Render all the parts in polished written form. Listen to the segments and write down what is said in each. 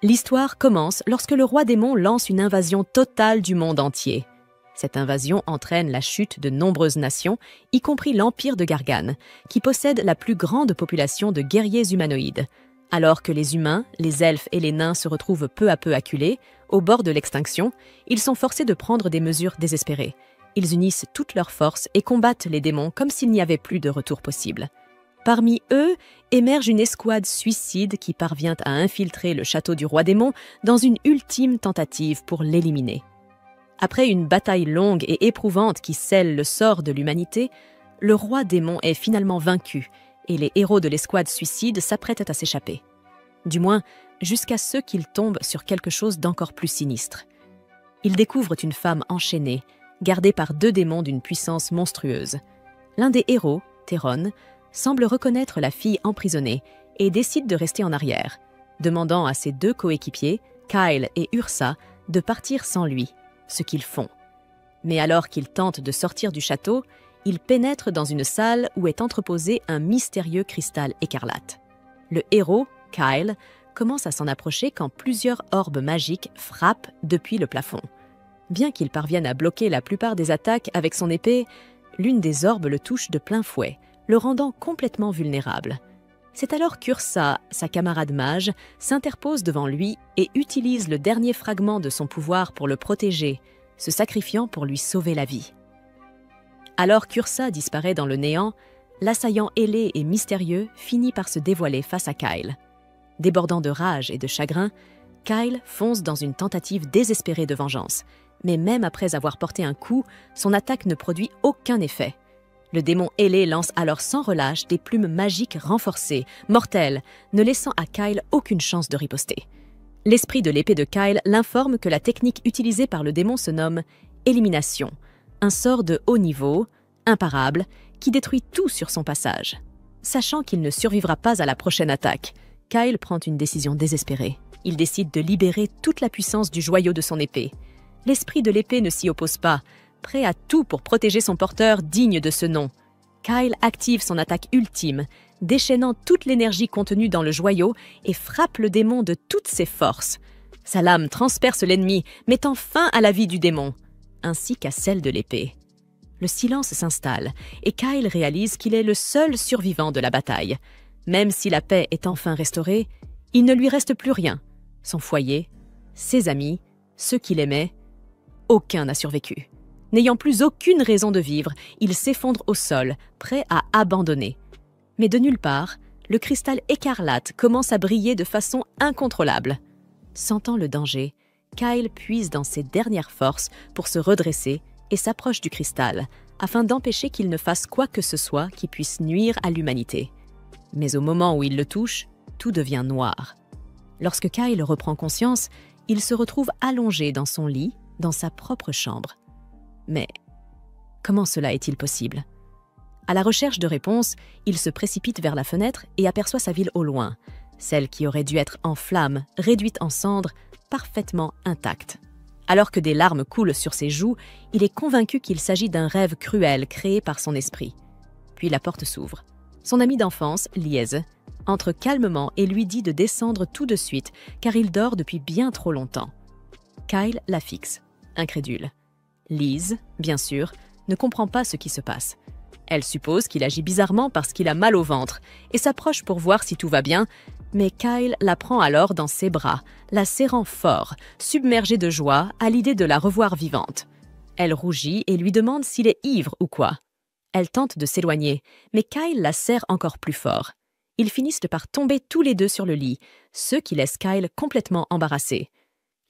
L'histoire commence lorsque le roi démon lance une invasion totale du monde entier. Cette invasion entraîne la chute de nombreuses nations, y compris l'Empire de Gargane, qui possède la plus grande population de guerriers humanoïdes. Alors que les humains, les elfes et les nains se retrouvent peu à peu acculés, au bord de l'extinction, ils sont forcés de prendre des mesures désespérées. Ils unissent toutes leurs forces et combattent les démons comme s'il n'y avait plus de retour possible. Parmi eux, émerge une escouade suicide qui parvient à infiltrer le château du roi démon dans une ultime tentative pour l'éliminer. Après une bataille longue et éprouvante qui scelle le sort de l'humanité, le roi démon est finalement vaincu et les héros de l'escouade suicide s'apprêtent à s'échapper. Du moins, jusqu'à ce qu'ils tombent sur quelque chose d'encore plus sinistre. Ils découvrent une femme enchaînée, gardée par 2 démons d'une puissance monstrueuse. L'un des héros, Théron, semble reconnaître la fille emprisonnée et décide de rester en arrière, demandant à ses 2 coéquipiers, Kyle et Ursa, de partir sans lui, ce qu'ils font. Mais alors qu'ils tentent de sortir du château, ils pénètrent dans une salle où est entreposé un mystérieux cristal écarlate. Le héros, Kyle, commence à s'en approcher quand plusieurs orbes magiques frappent depuis le plafond. Bien qu'il parvienne à bloquer la plupart des attaques avec son épée, l'une des orbes le touche de plein fouet, le rendant complètement vulnérable. C'est alors qu'Ursa, sa camarade mage, s'interpose devant lui et utilise le dernier fragment de son pouvoir pour le protéger, se sacrifiant pour lui sauver la vie. Alors qu'Ursa disparaît dans le néant, l'assaillant ailé et mystérieux finit par se dévoiler face à Kyle. Débordant de rage et de chagrin, Kyle fonce dans une tentative désespérée de vengeance. Mais même après avoir porté un coup, son attaque ne produit aucun effet. Le démon ailé lance alors sans relâche des plumes magiques renforcées, mortelles, ne laissant à Kyle aucune chance de riposter. L'esprit de l'épée de Kyle l'informe que la technique utilisée par le démon se nomme « Élimination », un sort de haut niveau, imparable, qui détruit tout sur son passage. Sachant qu'il ne survivra pas à la prochaine attaque, Kyle prend une décision désespérée. Il décide de libérer toute la puissance du joyau de son épée. L'esprit de l'épée ne s'y oppose pas, prêt à tout pour protéger son porteur digne de ce nom. Kyle active son attaque ultime, déchaînant toute l'énergie contenue dans le joyau et frappe le démon de toutes ses forces. Sa lame transperce l'ennemi, mettant fin à la vie du démon, ainsi qu'à celle de l'épée. Le silence s'installe et Kyle réalise qu'il est le seul survivant de la bataille. Même si la paix est enfin restaurée, il ne lui reste plus rien. Son foyer, ses amis, ceux qu'il aimait, aucun n'a survécu. N'ayant plus aucune raison de vivre, il s'effondre au sol, prêt à abandonner. Mais de nulle part, le cristal écarlate commence à briller de façon incontrôlable. Sentant le danger, Kyle puise dans ses dernières forces pour se redresser et s'approche du cristal, afin d'empêcher qu'il ne fasse quoi que ce soit qui puisse nuire à l'humanité. Mais au moment où il le touche, tout devient noir. Lorsque Kyle reprend conscience, il se retrouve allongé dans son lit, dans sa propre chambre. Mais comment cela est-il possible? À la recherche de réponses, il se précipite vers la fenêtre et aperçoit sa ville au loin, celle qui aurait dû être en flammes, réduite en cendres, parfaitement intacte. Alors que des larmes coulent sur ses joues, il est convaincu qu'il s'agit d'un rêve cruel créé par son esprit. Puis la porte s'ouvre. Son ami d'enfance, Liez, entre calmement et lui dit de descendre tout de suite, car il dort depuis bien trop longtemps. Kyle la fixe, incrédule. Liz, bien sûr, ne comprend pas ce qui se passe. Elle suppose qu'il agit bizarrement parce qu'il a mal au ventre et s'approche pour voir si tout va bien, mais Kyle la prend alors dans ses bras, la serrant fort, submergée de joie à l'idée de la revoir vivante. Elle rougit et lui demande s'il est ivre ou quoi. Elle tente de s'éloigner, mais Kyle la serre encore plus fort. Ils finissent par tomber tous les deux sur le lit, ce qui laisse Kyle complètement embarrassé.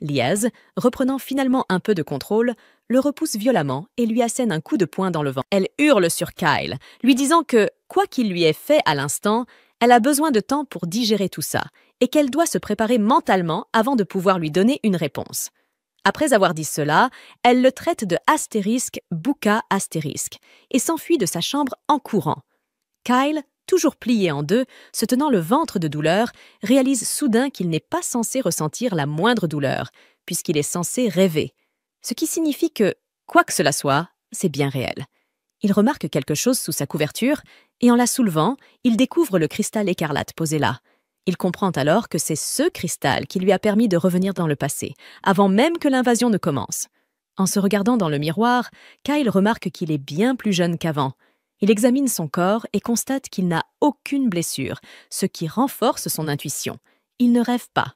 Liez, reprenant finalement un peu de contrôle, le repousse violemment et lui assène un coup de poing dans le ventre. Elle hurle sur Kyle, lui disant que, quoi qu'il lui ait fait à l'instant, elle a besoin de temps pour digérer tout ça et qu'elle doit se préparer mentalement avant de pouvoir lui donner une réponse. Après avoir dit cela, elle le traite de astérisque, bouca astérisque et s'enfuit de sa chambre en courant. Kyle, toujours plié en deux, se tenant le ventre de douleur, réalise soudain qu'il n'est pas censé ressentir la moindre douleur, puisqu'il est censé rêver. Ce qui signifie que, quoi que cela soit, c'est bien réel. Il remarque quelque chose sous sa couverture, et en la soulevant, il découvre le cristal écarlate posé là. Il comprend alors que c'est ce cristal qui lui a permis de revenir dans le passé, avant même que l'invasion ne commence. En se regardant dans le miroir, Kyle remarque qu'il est bien plus jeune qu'avant. Il examine son corps et constate qu'il n'a aucune blessure, ce qui renforce son intuition. Il ne rêve pas.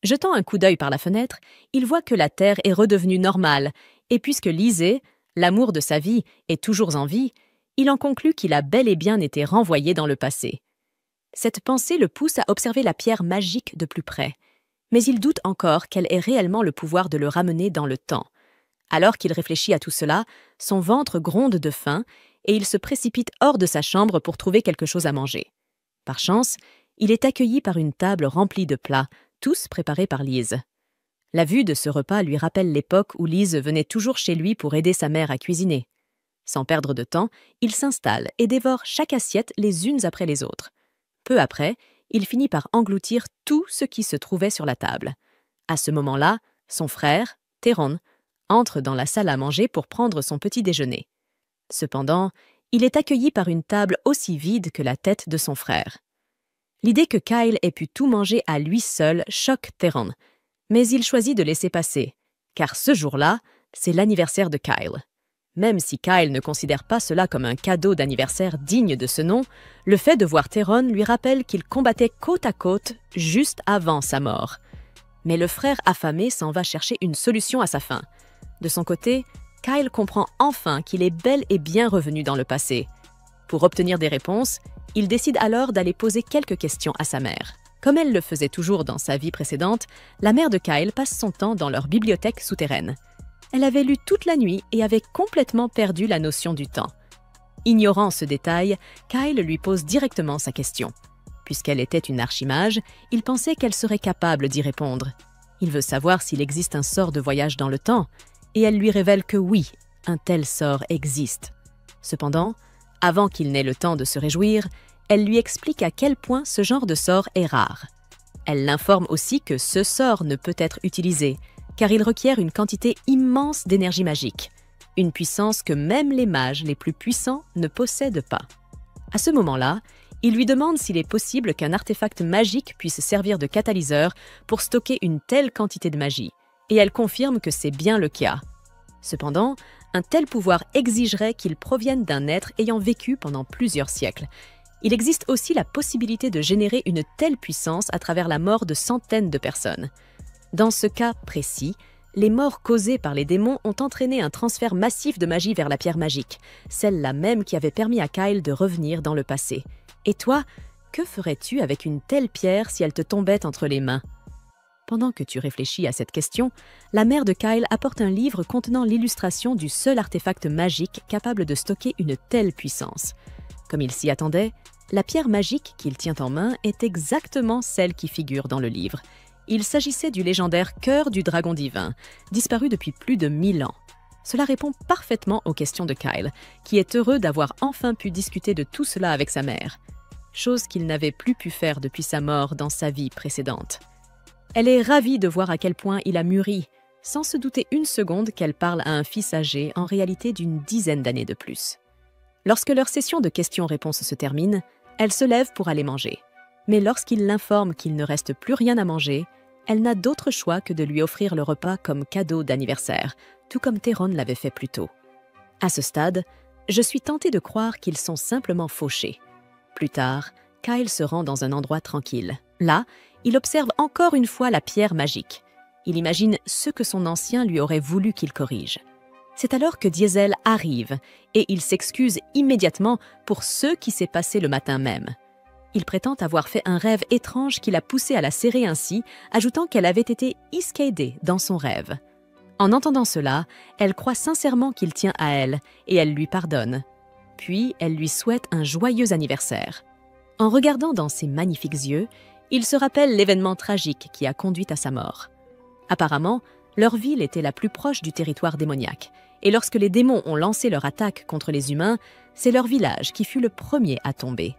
Jetant un coup d'œil par la fenêtre, il voit que la Terre est redevenue normale, et puisque Lysé, l'amour de sa vie, est toujours en vie, il en conclut qu'il a bel et bien été renvoyé dans le passé. Cette pensée le pousse à observer la pierre magique de plus près. Mais il doute encore qu'elle ait réellement le pouvoir de le ramener dans le temps. Alors qu'il réfléchit à tout cela, son ventre gronde de faim et il se précipite hors de sa chambre pour trouver quelque chose à manger. Par chance, il est accueilli par une table remplie de plats, tous préparés par Lise. La vue de ce repas lui rappelle l'époque où Lise venait toujours chez lui pour aider sa mère à cuisiner. Sans perdre de temps, il s'installe et dévore chaque assiette les unes après les autres. Peu après, il finit par engloutir tout ce qui se trouvait sur la table. À ce moment-là, son frère, Théron, entre dans la salle à manger pour prendre son petit déjeuner. Cependant, il est accueilli par une table aussi vide que la tête de son frère. L'idée que Kyle ait pu tout manger à lui seul choque Théron, mais il choisit de laisser passer, car ce jour-là, c'est l'anniversaire de Kyle. Même si Kyle ne considère pas cela comme un cadeau d'anniversaire digne de ce nom, le fait de voir Théron lui rappelle qu'il combattait côte à côte juste avant sa mort. Mais le frère affamé s'en va chercher une solution à sa faim. De son côté, Kyle comprend enfin qu'il est bel et bien revenu dans le passé. Pour obtenir des réponses, il décide alors d'aller poser quelques questions à sa mère. Comme elle le faisait toujours dans sa vie précédente, la mère de Kyle passe son temps dans leur bibliothèque souterraine. Elle avait lu toute la nuit et avait complètement perdu la notion du temps. Ignorant ce détail, Kyle lui pose directement sa question. Puisqu'elle était une archimage, il pensait qu'elle serait capable d'y répondre. Il veut savoir s'il existe un sort de voyage dans le temps, et elle lui révèle que oui, un tel sort existe. Cependant, avant qu'il n'ait le temps de se réjouir, elle lui explique à quel point ce genre de sort est rare. Elle l'informe aussi que ce sort ne peut être utilisé, car il requiert une quantité immense d'énergie magique, une puissance que même les mages les plus puissants ne possèdent pas. À ce moment-là, il lui demande s'il est possible qu'un artefact magique puisse servir de catalyseur pour stocker une telle quantité de magie, et elle confirme que c'est bien le cas. Cependant, un tel pouvoir exigerait qu'il provienne d'un être ayant vécu pendant plusieurs siècles. Il existe aussi la possibilité de générer une telle puissance à travers la mort de centaines de personnes. Dans ce cas précis, les morts causées par les démons ont entraîné un transfert massif de magie vers la pierre magique, celle-là même qui avait permis à Kyle de revenir dans le passé. Et toi, que ferais-tu avec une telle pierre si elle te tombait entre les mains? Pendant que tu réfléchis à cette question, la mère de Kyle apporte un livre contenant l'illustration du seul artefact magique capable de stocker une telle puissance. Comme il s'y attendait, la pierre magique qu'il tient en main est exactement celle qui figure dans le livre. Il s'agissait du légendaire cœur du dragon divin, disparu depuis plus de 1000 ans. Cela répond parfaitement aux questions de Kyle, qui est heureux d'avoir enfin pu discuter de tout cela avec sa mère, chose qu'il n'avait plus pu faire depuis sa mort dans sa vie précédente. Elle est ravie de voir à quel point il a mûri, sans se douter une seconde qu'elle parle à un fils âgé en réalité d'une dizaine d'années de plus. Lorsque leur session de questions-réponses se termine, elle se lève pour aller manger. Mais lorsqu'il l'informe qu'il ne reste plus rien à manger, elle n'a d'autre choix que de lui offrir le repas comme cadeau d'anniversaire, tout comme Théron l'avait fait plus tôt. À ce stade, je suis tentée de croire qu'ils sont simplement fauchés. Plus tard, Kyle se rend dans un endroit tranquille. Là, il observe encore une fois la pierre magique. Il imagine ce que son ancien lui aurait voulu qu'il corrige. C'est alors que Diesel arrive et il s'excuse immédiatement pour ce qui s'est passé le matin même. Il prétend avoir fait un rêve étrange qui l'a poussé à la serrer ainsi, ajoutant qu'elle avait été isquédée dans son rêve. En entendant cela, elle croit sincèrement qu'il tient à elle et elle lui pardonne. Puis, elle lui souhaite un joyeux anniversaire. En regardant dans ses magnifiques yeux, il se rappelle l'événement tragique qui a conduit à sa mort. Apparemment, leur ville était la plus proche du territoire démoniaque, et lorsque les démons ont lancé leur attaque contre les humains, c'est leur village qui fut le premier à tomber.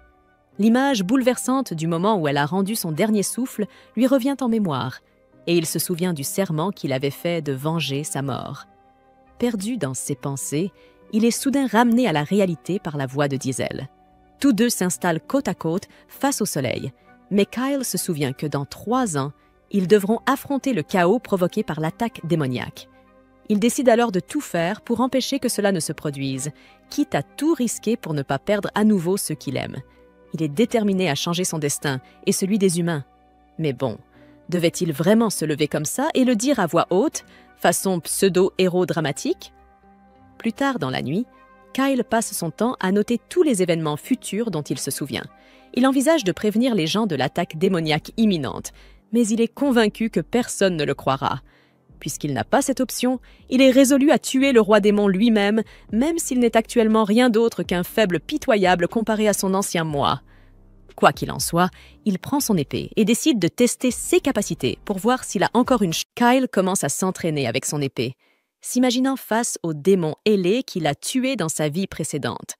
L'image bouleversante du moment où elle a rendu son dernier souffle lui revient en mémoire, et il se souvient du serment qu'il avait fait de venger sa mort. Perdu dans ses pensées, il est soudain ramené à la réalité par la voix de Diesel. Tous deux s'installent côte à côte face au soleil, Mais Kyle se souvient que dans 3 ans, ils devront affronter le chaos provoqué par l'attaque démoniaque. Il décide alors de tout faire pour empêcher que cela ne se produise, quitte à tout risquer pour ne pas perdre à nouveau ceux qu'il aime. Il est déterminé à changer son destin et celui des humains. Mais bon, devait-il vraiment se lever comme ça et le dire à voix haute, façon pseudo-héros dramatique? Plus tard dans la nuit, Kyle passe son temps à noter tous les événements futurs dont il se souvient. Il envisage de prévenir les gens de l'attaque démoniaque imminente, mais il est convaincu que personne ne le croira. Puisqu'il n'a pas cette option, il est résolu à tuer le roi démon lui-même, même s'il n'est actuellement rien d'autre qu'un faible pitoyable comparé à son ancien moi. Quoi qu'il en soit, il prend son épée et décide de tester ses capacités pour voir s'il a encore une chance. Kyle commence à s'entraîner avec son épée, s'imaginant face au démon ailé qu'il a tué dans sa vie précédente.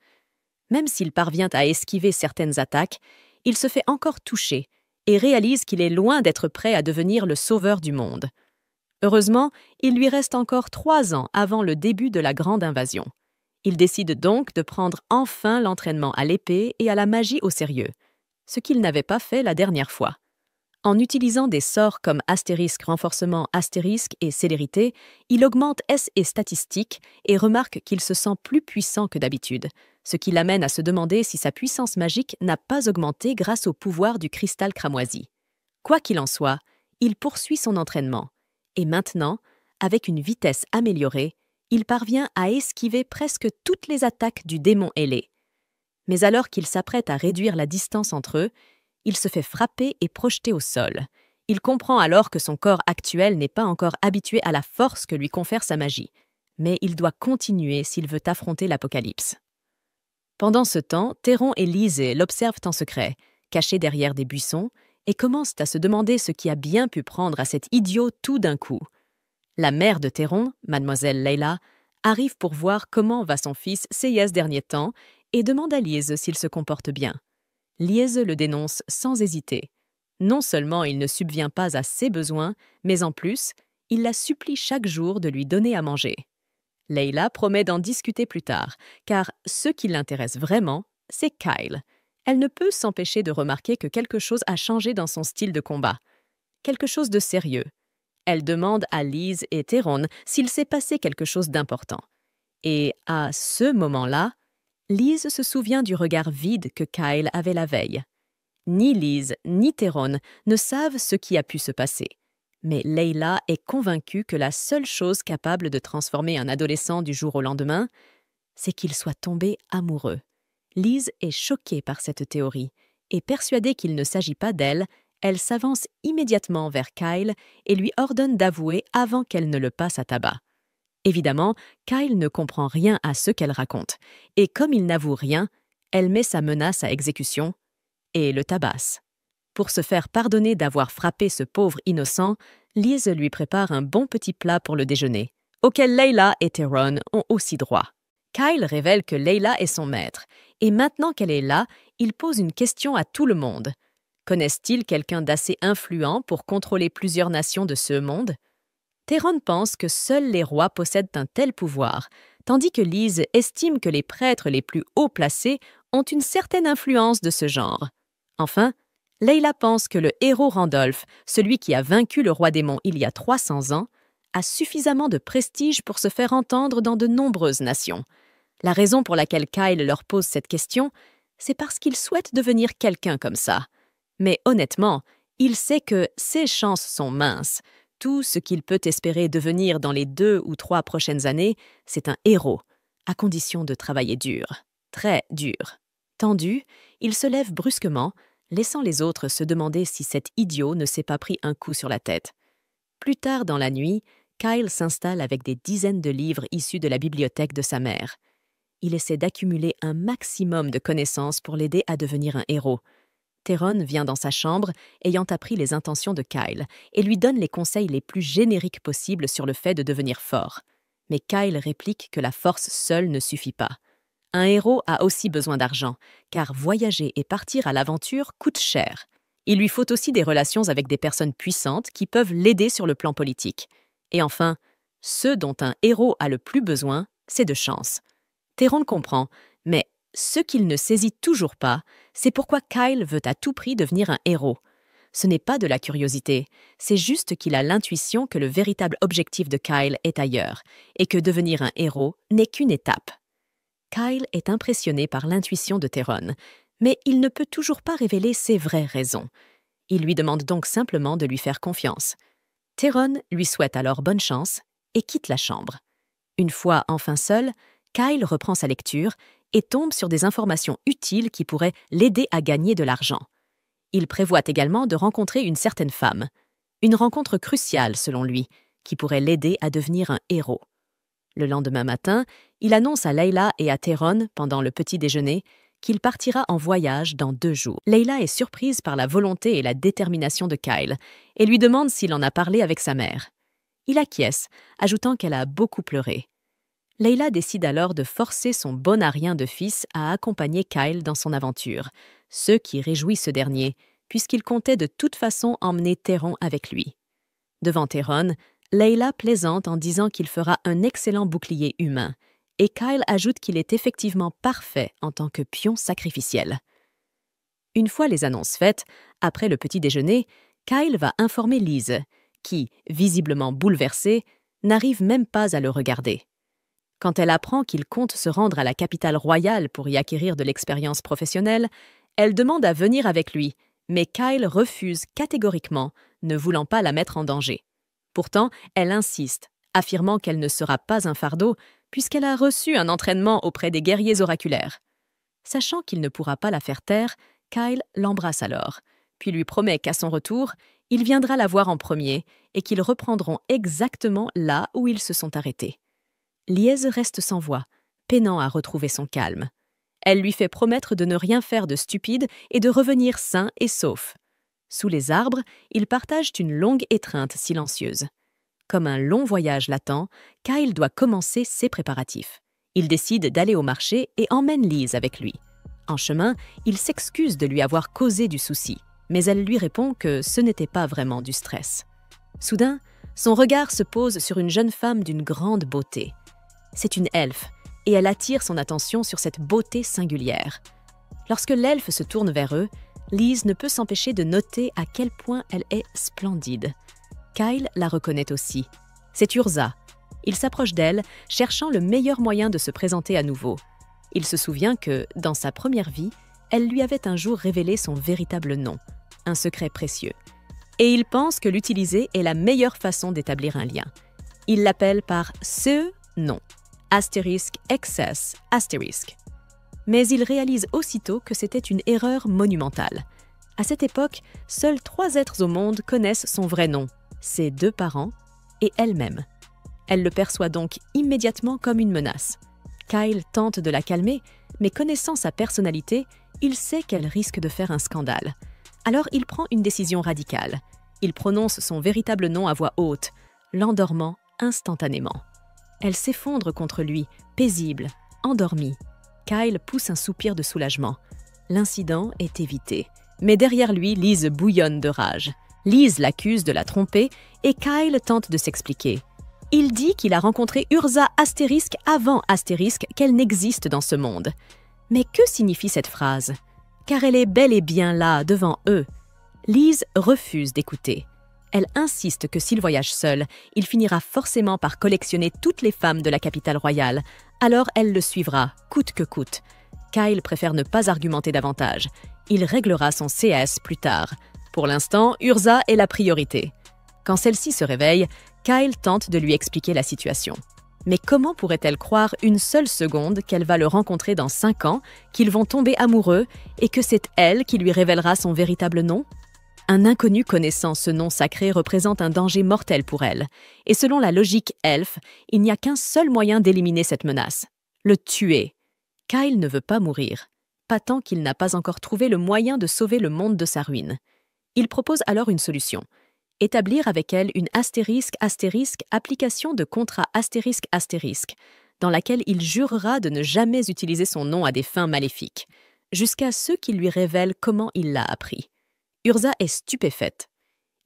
Même s'il parvient à esquiver certaines attaques, il se fait encore toucher et réalise qu'il est loin d'être prêt à devenir le sauveur du monde. Heureusement, il lui reste encore 3 ans avant le début de la grande invasion. Il décide donc de prendre enfin l'entraînement à l'épée et à la magie au sérieux, ce qu'il n'avait pas fait la dernière fois. En utilisant des sorts comme astérisque, renforcement, astérisque et célérité, il augmente S et statistiques et remarque qu'il se sent plus puissant que d'habitude, ce qui l'amène à se demander si sa puissance magique n'a pas augmenté grâce au pouvoir du cristal cramoisi. Quoi qu'il en soit, il poursuit son entraînement. Et maintenant, avec une vitesse améliorée, il parvient à esquiver presque toutes les attaques du démon ailé. Mais alors qu'il s'apprête à réduire la distance entre eux, il se fait frapper et projeter au sol. Il comprend alors que son corps actuel n'est pas encore habitué à la force que lui confère sa magie, mais il doit continuer s'il veut affronter l'apocalypse. Pendant ce temps, Théron et Lysée l'observent en secret, cachés derrière des buissons, et commencent à se demander ce qui a bien pu prendre à cet idiot tout d'un coup. La mère de Théron, mademoiselle Layla, arrive pour voir comment va son fils ces derniers temps et demande à Lise s'il se comporte bien. Lise le dénonce sans hésiter. Non seulement il ne subvient pas à ses besoins, mais en plus, il la supplie chaque jour de lui donner à manger. Layla promet d'en discuter plus tard, car ce qui l'intéresse vraiment, c'est Kyle. Elle ne peut s'empêcher de remarquer que quelque chose a changé dans son style de combat. Quelque chose de sérieux. Elle demande à Lise et Théron s'il s'est passé quelque chose d'important. Et à ce moment-là, Lise se souvient du regard vide que Kyle avait la veille. Ni Lise ni Théron ne savent ce qui a pu se passer. Mais Layla est convaincue que la seule chose capable de transformer un adolescent du jour au lendemain, c'est qu'il soit tombé amoureux. Lise est choquée par cette théorie, et persuadée qu'il ne s'agit pas d'elle, elle s'avance immédiatement vers Kyle et lui ordonne d'avouer avant qu'elle ne le passe à tabac. Évidemment, Kyle ne comprend rien à ce qu'elle raconte, et comme il n'avoue rien, elle met sa menace à exécution et le tabasse. Pour se faire pardonner d'avoir frappé ce pauvre innocent, Lise lui prépare un bon petit plat pour le déjeuner, auquel Layla et Théron ont aussi droit. Kyle révèle que Layla est son maître, et maintenant qu'elle est là, il pose une question à tout le monde. Connaissent-ils quelqu'un d'assez influent pour contrôler plusieurs nations de ce monde? Théron pense que seuls les rois possèdent un tel pouvoir, tandis que Lise estime que les prêtres les plus haut placés ont une certaine influence de ce genre. Enfin, Layla pense que le héros Randolph, celui qui a vaincu le roi démon il y a 300 ans, a suffisamment de prestige pour se faire entendre dans de nombreuses nations. La raison pour laquelle Kyle leur pose cette question, c'est parce qu'il souhaite devenir quelqu'un comme ça. Mais honnêtement, il sait que ses chances sont minces. Tout ce qu'il peut espérer devenir dans les 2 ou 3 prochaines années, c'est un héros, à condition de travailler dur, très dur. Tendu, il se lève brusquement, laissant les autres se demander si cet idiot ne s'est pas pris un coup sur la tête. Plus tard dans la nuit, Kyle s'installe avec des dizaines de livres issus de la bibliothèque de sa mère. Il essaie d'accumuler un maximum de connaissances pour l'aider à devenir un héros. Théron vient dans sa chambre, ayant appris les intentions de Kyle, et lui donne les conseils les plus génériques possibles sur le fait de devenir fort. Mais Kyle réplique que la force seule ne suffit pas. Un héros a aussi besoin d'argent, car voyager et partir à l'aventure coûte cher. Il lui faut aussi des relations avec des personnes puissantes qui peuvent l'aider sur le plan politique. Et enfin, ce dont un héros a le plus besoin, c'est de chance. Théron comprend, mais ce qu'il ne saisit toujours pas, c'est pourquoi Kyle veut à tout prix devenir un héros. Ce n'est pas de la curiosité, c'est juste qu'il a l'intuition que le véritable objectif de Kyle est ailleurs, et que devenir un héros n'est qu'une étape. Kyle est impressionné par l'intuition de Théron, mais il ne peut toujours pas révéler ses vraies raisons. Il lui demande donc simplement de lui faire confiance. Théron lui souhaite alors bonne chance et quitte la chambre. Une fois enfin seul, Kyle reprend sa lecture et tombe sur des informations utiles qui pourraient l'aider à gagner de l'argent. Il prévoit également de rencontrer une certaine femme. Une rencontre cruciale, selon lui, qui pourrait l'aider à devenir un héros. Le lendemain matin, il annonce à Layla et à Théron, pendant le petit déjeuner, qu'il partira en voyage dans 2 jours. Layla est surprise par la volonté et la détermination de Kyle et lui demande s'il en a parlé avec sa mère. Il acquiesce, ajoutant qu'elle a beaucoup pleuré. Layla décide alors de forcer son bonarien de fils à accompagner Kyle dans son aventure, ce qui réjouit ce dernier, puisqu'il comptait de toute façon emmener Théron avec lui. Devant Théron, Layla plaisante en disant qu'il fera un excellent bouclier humain, et Kyle ajoute qu'il est effectivement parfait en tant que pion sacrificiel. Une fois les annonces faites, après le petit déjeuner, Kyle va informer Lise, qui, visiblement bouleversée, n'arrive même pas à le regarder. Quand elle apprend qu'il compte se rendre à la capitale royale pour y acquérir de l'expérience professionnelle, elle demande à venir avec lui, mais Kyle refuse catégoriquement, ne voulant pas la mettre en danger. Pourtant, elle insiste, affirmant qu'elle ne sera pas un fardeau puisqu'elle a reçu un entraînement auprès des guerriers oraculaires. Sachant qu'il ne pourra pas la faire taire, Kyle l'embrasse alors, puis lui promet qu'à son retour, il viendra la voir en premier et qu'ils reprendront exactement là où ils se sont arrêtés. Liese reste sans voix, peinant à retrouver son calme. Elle lui fait promettre de ne rien faire de stupide et de revenir sain et sauf. Sous les arbres, ils partagent une longue étreinte silencieuse. Comme un long voyage l'attend, Kyle doit commencer ses préparatifs. Il décide d'aller au marché et emmène Lise avec lui. En chemin, il s'excuse de lui avoir causé du souci, mais elle lui répond que ce n'était pas vraiment du stress. Soudain, son regard se pose sur une jeune femme d'une grande beauté. C'est une elfe, et elle attire son attention sur cette beauté singulière. Lorsque l'elfe se tourne vers eux, Lise ne peut s'empêcher de noter à quel point elle est splendide. Kyle la reconnaît aussi. C'est Urza. Il s'approche d'elle, cherchant le meilleur moyen de se présenter à nouveau. Il se souvient que, dans sa première vie, elle lui avait un jour révélé son véritable nom, un secret précieux. Et il pense que l'utiliser est la meilleure façon d'établir un lien. Il l'appelle par ce nom, *excess*. Mais il réalise aussitôt que c'était une erreur monumentale. À cette époque, seuls 3 êtres au monde connaissent son vrai nom, ses 2 parents et elle-même. Elle le perçoit donc immédiatement comme une menace. Kyle tente de la calmer, mais connaissant sa personnalité, il sait qu'elle risque de faire un scandale. Alors il prend une décision radicale. Il prononce son véritable nom à voix haute, l'endormant instantanément. Elle s'effondre contre lui, paisible, endormie. Kyle pousse un soupir de soulagement. L'incident est évité. Mais derrière lui, Lise bouillonne de rage. Lise l'accuse de la tromper et Kyle tente de s'expliquer. Il dit qu'il a rencontré Urza Astérisque avant Astérisque, qu'elle n'existe dans ce monde. Mais que signifie cette phrase? Car elle est bel et bien là, devant eux. Lise refuse d'écouter. Elle insiste que s'il voyage seul, il finira forcément par collectionner toutes les femmes de la capitale royale. Alors elle le suivra, coûte que coûte. Kyle préfère ne pas argumenter davantage. Il réglera son CS plus tard. Pour l'instant, Urza est la priorité. Quand celle-ci se réveille, Kyle tente de lui expliquer la situation. Mais comment pourrait-elle croire une seule seconde qu'elle va le rencontrer dans 5 ans, qu'ils vont tomber amoureux et que c'est elle qui lui révélera son véritable nom? Un inconnu connaissant ce nom sacré représente un danger mortel pour elle. Et selon la logique elfe, il n'y a qu'un seul moyen d'éliminer cette menace. Le tuer. Kyle ne veut pas mourir. Pas tant qu'il n'a pas encore trouvé le moyen de sauver le monde de sa ruine. Il propose alors une solution. Établir avec elle une *** application de contrat ***, dans laquelle il jurera de ne jamais utiliser son nom à des fins maléfiques, jusqu'à ce qu'il lui révèle comment il l'a appris. Urza est stupéfaite.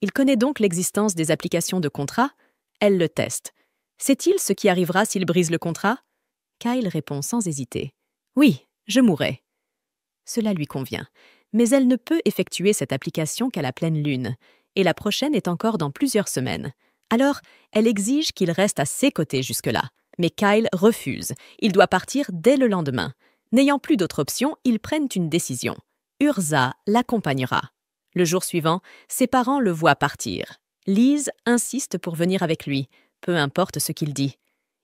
Il connaît donc l'existence des applications de contrat. Elle le teste. Sait-il ce qui arrivera s'il brise le contrat? Kyle répond sans hésiter. Oui, je mourrai. Cela lui convient, mais elle ne peut effectuer cette application qu'à la pleine lune, et la prochaine est encore dans plusieurs semaines. Alors, elle exige qu'il reste à ses côtés jusque-là. Mais Kyle refuse. Il doit partir dès le lendemain. N'ayant plus d'autre option, ils prennent une décision. Urza l'accompagnera. Le jour suivant, ses parents le voient partir. Liz insiste pour venir avec lui, peu importe ce qu'il dit.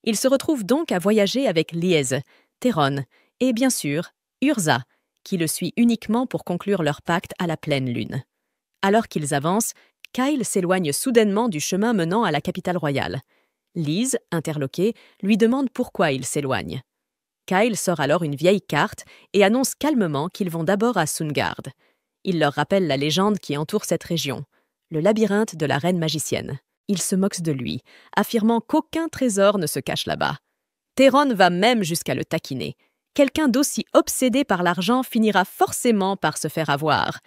Ils se retrouvent donc à voyager avec Liz, Theron et bien sûr Urza, qui le suit uniquement pour conclure leur pacte à la pleine lune. Alors qu'ils avancent, Kyle s'éloigne soudainement du chemin menant à la capitale royale. Liz, interloquée, lui demande pourquoi il s'éloigne. Kyle sort alors une vieille carte et annonce calmement qu'ils vont d'abord à Sungard. Il leur rappelle la légende qui entoure cette région, le labyrinthe de la reine magicienne. Il se moque de lui, affirmant qu'aucun trésor ne se cache là-bas. Theron va même jusqu'à le taquiner. Quelqu'un d'aussi obsédé par l'argent finira forcément par se faire avoir.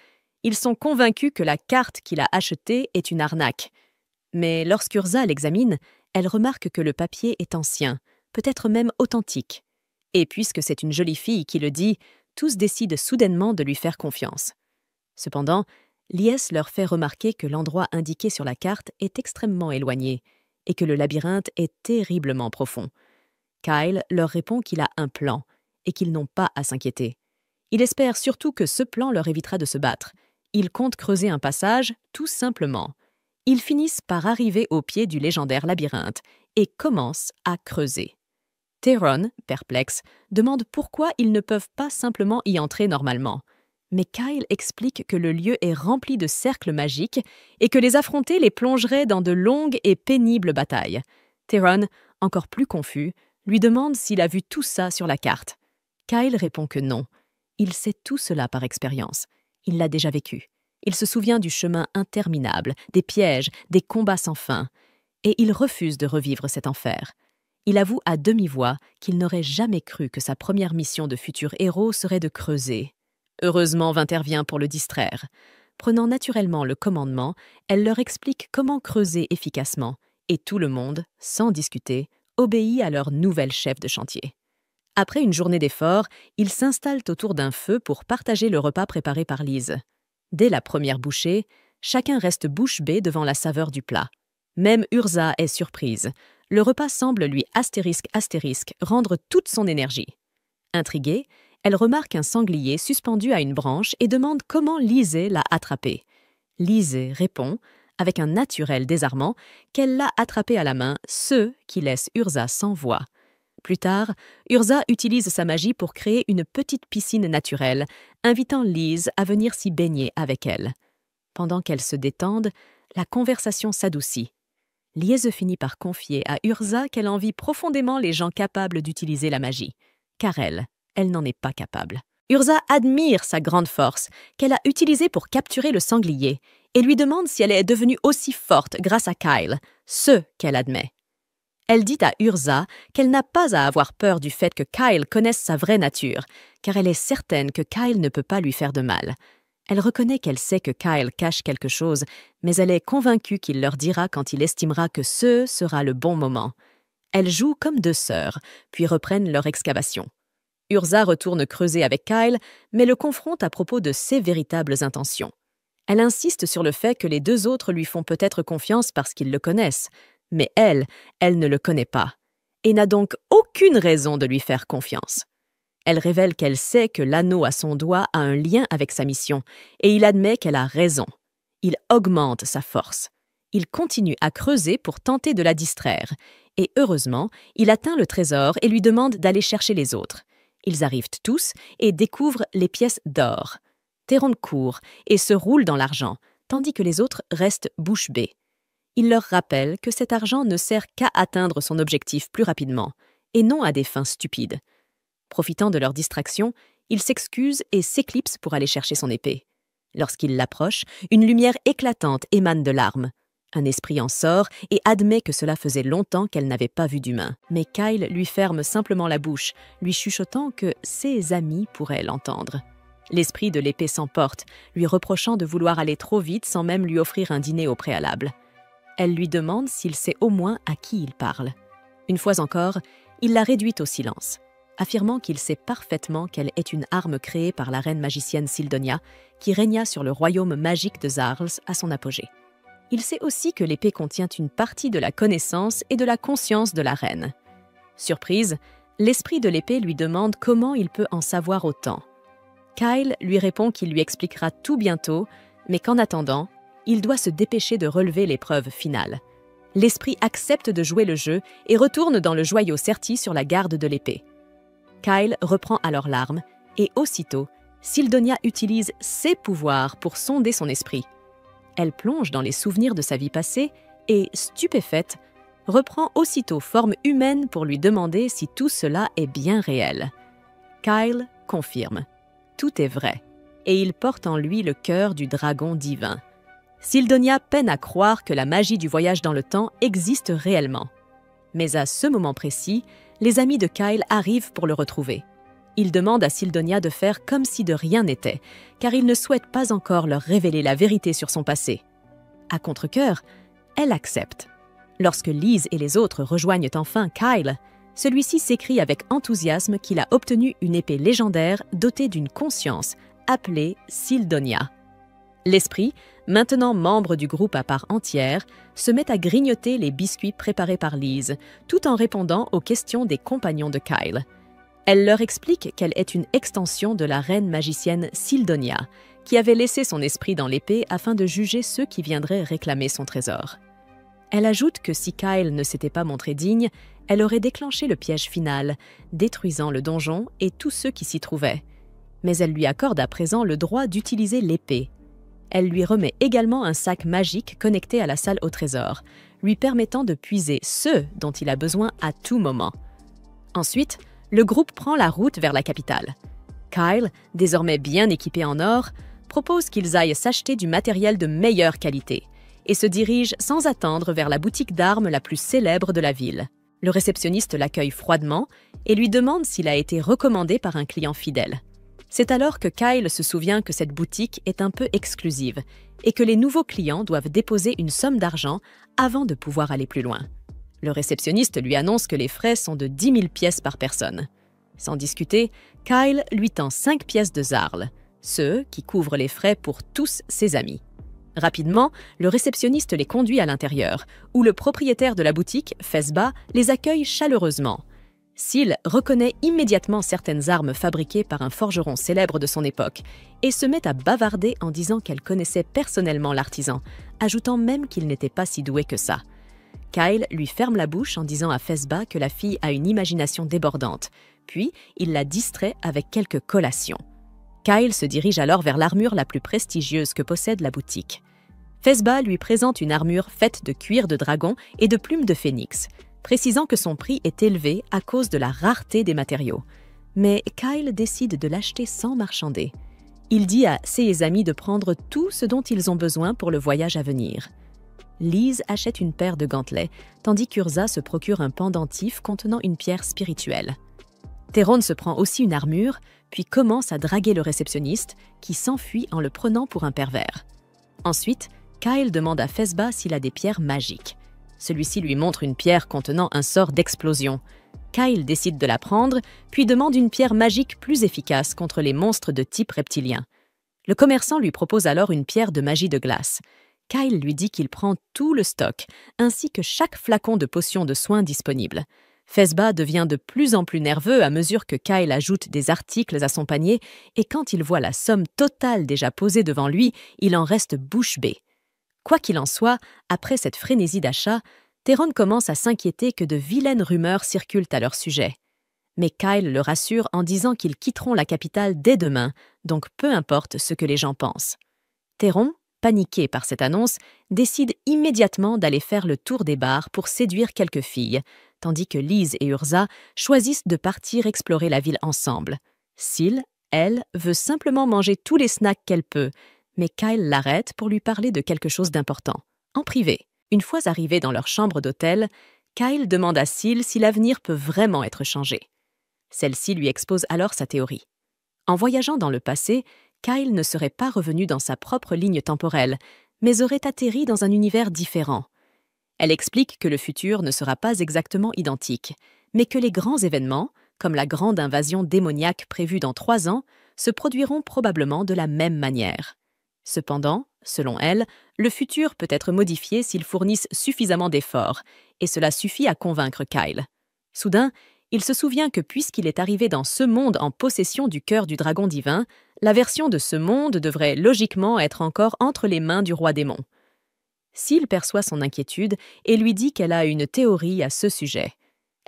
Ils sont convaincus que la carte qu'il a achetée est une arnaque. Mais lorsqu'Urza l'examine, elle remarque que le papier est ancien, peut-être même authentique. Et puisque c'est une jolie fille qui le dit, tous décident soudainement de lui faire confiance. Cependant, Lies leur fait remarquer que l'endroit indiqué sur la carte est extrêmement éloigné et que le labyrinthe est terriblement profond. Kyle leur répond qu'il a un plan et qu'ils n'ont pas à s'inquiéter. Il espère surtout que ce plan leur évitera de se battre. Ils comptent creuser un passage, tout simplement. Ils finissent par arriver au pied du légendaire labyrinthe et commencent à creuser. Theron, perplexe, demande pourquoi ils ne peuvent pas simplement y entrer normalement. Mais Kyle explique que le lieu est rempli de cercles magiques et que les affronter les plongerait dans de longues et pénibles batailles. Theron, encore plus confus, lui demande s'il a vu tout ça sur la carte. Kyle répond que non. Il sait tout cela par expérience. Il l'a déjà vécu. Il se souvient du chemin interminable, des pièges, des combats sans fin. Et il refuse de revivre cet enfer. Il avoue à demi-voix qu'il n'aurait jamais cru que sa première mission de futur héros serait de creuser. Heureusement, intervient pour le distraire. Prenant naturellement le commandement, elle leur explique comment creuser efficacement, et tout le monde, sans discuter, obéit à leur nouvelle chef de chantier. Après une journée d'efforts, ils s'installent autour d'un feu pour partager le repas préparé par Liz. Dès la première bouchée, chacun reste bouche bée devant la saveur du plat. Même Urza est surprise. Le repas semble lui rendre toute son énergie. Intriguée, elle remarque un sanglier suspendu à une branche et demande comment Lisée l'a attrapé. Lisée répond, avec un naturel désarmant, qu'elle l'a attrapé à la main, ce qui laisse Urza sans voix. Plus tard, Urza utilise sa magie pour créer une petite piscine naturelle, invitant Liz à venir s'y baigner avec elle. Pendant qu'elles se détendent, la conversation s'adoucit. Liz finit par confier à Urza qu'elle envie profondément les gens capables d'utiliser la magie, car elle n'en est pas capable. Urza admire sa grande force, qu'elle a utilisée pour capturer le sanglier, et lui demande si elle est devenue aussi forte grâce à Kyle, ce qu'elle admet. Elle dit à Urza qu'elle n'a pas à avoir peur du fait que Kyle connaisse sa vraie nature, car elle est certaine que Kyle ne peut pas lui faire de mal. Elle reconnaît qu'elle sait que Kyle cache quelque chose, mais elle est convaincue qu'il leur dira quand il estimera que ce sera le bon moment. Elles jouent comme deux sœurs, puis reprennent leur excavation. Urza retourne creuser avec Kyle, mais le confronte à propos de ses véritables intentions. Elle insiste sur le fait que les deux autres lui font peut-être confiance parce qu'ils le connaissent, mais elle ne le connaît pas, et n'a donc aucune raison de lui faire confiance. Elle révèle qu'elle sait que l'anneau à son doigt a un lien avec sa mission, et il admet qu'elle a raison. Il augmente sa force. Il continue à creuser pour tenter de la distraire, et heureusement, il atteint le trésor et lui demande d'aller chercher les autres. Ils arrivent tous et découvrent les pièces d'or. Theron court et se roule dans l'argent, tandis que les autres restent bouche bée. Il leur rappelle que cet argent ne sert qu'à atteindre son objectif plus rapidement, et non à des fins stupides. Profitant de leur distraction, il s'excuse et s'éclipse pour aller chercher son épée. Lorsqu'il l'approche, une lumière éclatante émane de l'arme. Un esprit en sort et admet que cela faisait longtemps qu'elle n'avait pas vu d'humain. Mais Kyle lui ferme simplement la bouche, lui chuchotant que ses amis pourraient l'entendre. L'esprit de l'épée s'emporte, lui reprochant de vouloir aller trop vite sans même lui offrir un dîner au préalable. Elle lui demande s'il sait au moins à qui il parle. Une fois encore, il la réduit au silence. affirmant qu'il sait parfaitement qu'elle est une arme créée par la reine magicienne Syldonia, qui régna sur le royaume magique de Zarls à son apogée. Il sait aussi que l'épée contient une partie de la connaissance et de la conscience de la reine. Surprise, l'esprit de l'épée lui demande comment il peut en savoir autant. Kyle lui répond qu'il lui expliquera tout bientôt, mais qu'en attendant, il doit se dépêcher de relever l'épreuve finale. L'esprit accepte de jouer le jeu et retourne dans le joyau serti sur la garde de l'épée. Kyle reprend alors l'arme et aussitôt, Syldonia utilise ses pouvoirs pour sonder son esprit. Elle plonge dans les souvenirs de sa vie passée et, stupéfaite, reprend aussitôt forme humaine pour lui demander si tout cela est bien réel. Kyle confirme. Tout est vrai, et il porte en lui le cœur du dragon divin. Syldonia peine à croire que la magie du voyage dans le temps existe réellement. Mais à ce moment précis, les amis de Kyle arrivent pour le retrouver. Ils demandent à Syldonia de faire comme si de rien n'était, car il ne souhaite pas encore leur révéler la vérité sur son passé. À contre-cœur, elle accepte. Lorsque Lise et les autres rejoignent enfin Kyle, celui-ci s'écrie avec enthousiasme qu'il a obtenu une épée légendaire dotée d'une conscience, appelée Syldonia. L'esprit, maintenant membre du groupe à part entière, se met à grignoter les biscuits préparés par Lise, tout en répondant aux questions des compagnons de Kyle. Elle leur explique qu'elle est une extension de la reine magicienne Syldonia, qui avait laissé son esprit dans l'épée afin de juger ceux qui viendraient réclamer son trésor. Elle ajoute que si Kyle ne s'était pas montré digne, elle aurait déclenché le piège final, détruisant le donjon et tous ceux qui s'y trouvaient. Mais elle lui accorde à présent le droit d'utiliser l'épée. Elle lui remet également un sac magique connecté à la salle au trésor, lui permettant de puiser ce dont il a besoin à tout moment. Ensuite, le groupe prend la route vers la capitale. Kyle, désormais bien équipé en or, propose qu'ils aillent s'acheter du matériel de meilleure qualité et se dirige sans attendre vers la boutique d'armes la plus célèbre de la ville. Le réceptionniste l'accueille froidement et lui demande s'il a été recommandé par un client fidèle. C'est alors que Kyle se souvient que cette boutique est un peu exclusive et que les nouveaux clients doivent déposer une somme d'argent avant de pouvoir aller plus loin. Le réceptionniste lui annonce que les frais sont de 10 000 pièces par personne. Sans discuter, Kyle lui tend 5 pièces de Zarl, ceux qui couvrent les frais pour tous ses amis. Rapidement, le réceptionniste les conduit à l'intérieur, où le propriétaire de la boutique, Fesba, les accueille chaleureusement. Syl reconnaît immédiatement certaines armes fabriquées par un forgeron célèbre de son époque et se met à bavarder en disant qu'elle connaissait personnellement l'artisan, ajoutant même qu'il n'était pas si doué que ça. Kyle lui ferme la bouche en disant à Fesba que la fille a une imagination débordante, puis il la distrait avec quelques collations. Kyle se dirige alors vers l'armure la plus prestigieuse que possède la boutique. Fesba lui présente une armure faite de cuir de dragon et de plumes de phénix, précisant que son prix est élevé à cause de la rareté des matériaux. Mais Kyle décide de l'acheter sans marchander. Il dit à ses amis de prendre tout ce dont ils ont besoin pour le voyage à venir. Lise achète une paire de gantelets, tandis qu'Urza se procure un pendentif contenant une pierre spirituelle. Théron se prend aussi une armure, puis commence à draguer le réceptionniste, qui s'enfuit en le prenant pour un pervers. Ensuite, Kyle demande à Fesba s'il a des pierres magiques. Celui-ci lui montre une pierre contenant un sort d'explosion. Kyle décide de la prendre, puis demande une pierre magique plus efficace contre les monstres de type reptilien. Le commerçant lui propose alors une pierre de magie de glace. Kyle lui dit qu'il prend tout le stock, ainsi que chaque flacon de potion de soins disponible. Fesba devient de plus en plus nerveux à mesure que Kyle ajoute des articles à son panier et quand il voit la somme totale déjà posée devant lui, il en reste bouche bée. Quoi qu'il en soit, après cette frénésie d'achat, Théron commence à s'inquiéter que de vilaines rumeurs circulent à leur sujet. Mais Kyle le rassure en disant qu'ils quitteront la capitale dès demain, donc peu importe ce que les gens pensent. Théron, paniqué par cette annonce, décide immédiatement d'aller faire le tour des bars pour séduire quelques filles, tandis que Lise et Urza choisissent de partir explorer la ville ensemble. Syl, elle, veut simplement manger tous les snacks qu'elle peut, mais Kyle l'arrête pour lui parler de quelque chose d'important. En privé, une fois arrivés dans leur chambre d'hôtel, Kyle demande à Syl si l'avenir peut vraiment être changé. Celle-ci lui expose alors sa théorie. En voyageant dans le passé, Kyle ne serait pas revenu dans sa propre ligne temporelle, mais aurait atterri dans un univers différent. Elle explique que le futur ne sera pas exactement identique, mais que les grands événements, comme la grande invasion démoniaque prévue dans 3 ans, se produiront probablement de la même manière. Cependant, selon elle, le futur peut être modifié s'ils fournissent suffisamment d'efforts, et cela suffit à convaincre Kyle. Soudain, il se souvient que puisqu'il est arrivé dans ce monde en possession du cœur du dragon divin, la version de ce monde devrait logiquement être encore entre les mains du roi démon. Syl perçoit son inquiétude et lui dit qu'elle a une théorie à ce sujet.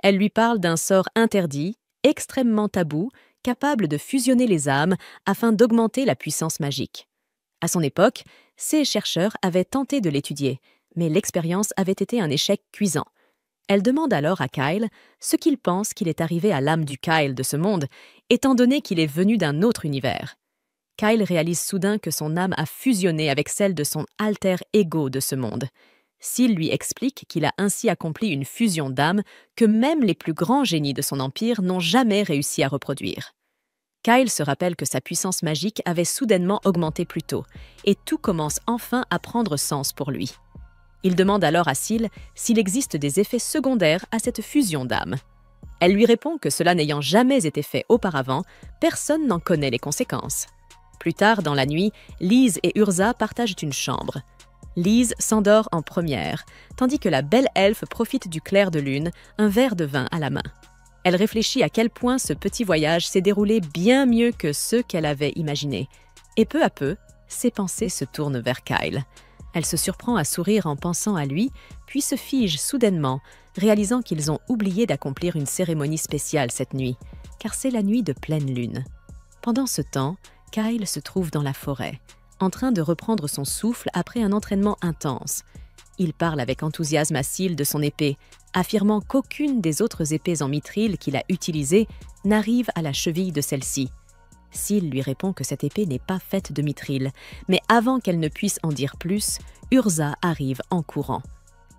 Elle lui parle d'un sort interdit, extrêmement tabou, capable de fusionner les âmes afin d'augmenter la puissance magique. À son époque, ces chercheurs avaient tenté de l'étudier, mais l'expérience avait été un échec cuisant. Elle demande alors à Kyle ce qu'il pense qu'il est arrivé à l'âme du Kyle de ce monde, étant donné qu'il est venu d'un autre univers. Kyle réalise soudain que son âme a fusionné avec celle de son alter ego de ce monde. Syl lui explique qu'il a ainsi accompli une fusion d'âmes que même les plus grands génies de son empire n'ont jamais réussi à reproduire. Kyle se rappelle que sa puissance magique avait soudainement augmenté plus tôt, et tout commence enfin à prendre sens pour lui. Il demande alors à Syl s'il existe des effets secondaires à cette fusion d'âmes. Elle lui répond que cela n'ayant jamais été fait auparavant, personne n'en connaît les conséquences. Plus tard dans la nuit, Lise et Urza partagent une chambre. Lise s'endort en première, tandis que la belle elfe profite du clair de lune, un verre de vin à la main. Elle réfléchit à quel point ce petit voyage s'est déroulé bien mieux que ce qu'elle avait imaginé. Et peu à peu, ses pensées se tournent vers Kyle. Elle se surprend à sourire en pensant à lui, puis se fige soudainement, réalisant qu'ils ont oublié d'accomplir une cérémonie spéciale cette nuit, car c'est la nuit de pleine lune. Pendant ce temps, Kyle se trouve dans la forêt, en train de reprendre son souffle après un entraînement intense. Il parle avec enthousiasme à Syl de son épée, affirmant qu'aucune des autres épées en mithril qu'il a utilisées n'arrive à la cheville de celle-ci. Syl lui répond que cette épée n'est pas faite de mithril, mais avant qu'elle ne puisse en dire plus, Urza arrive en courant.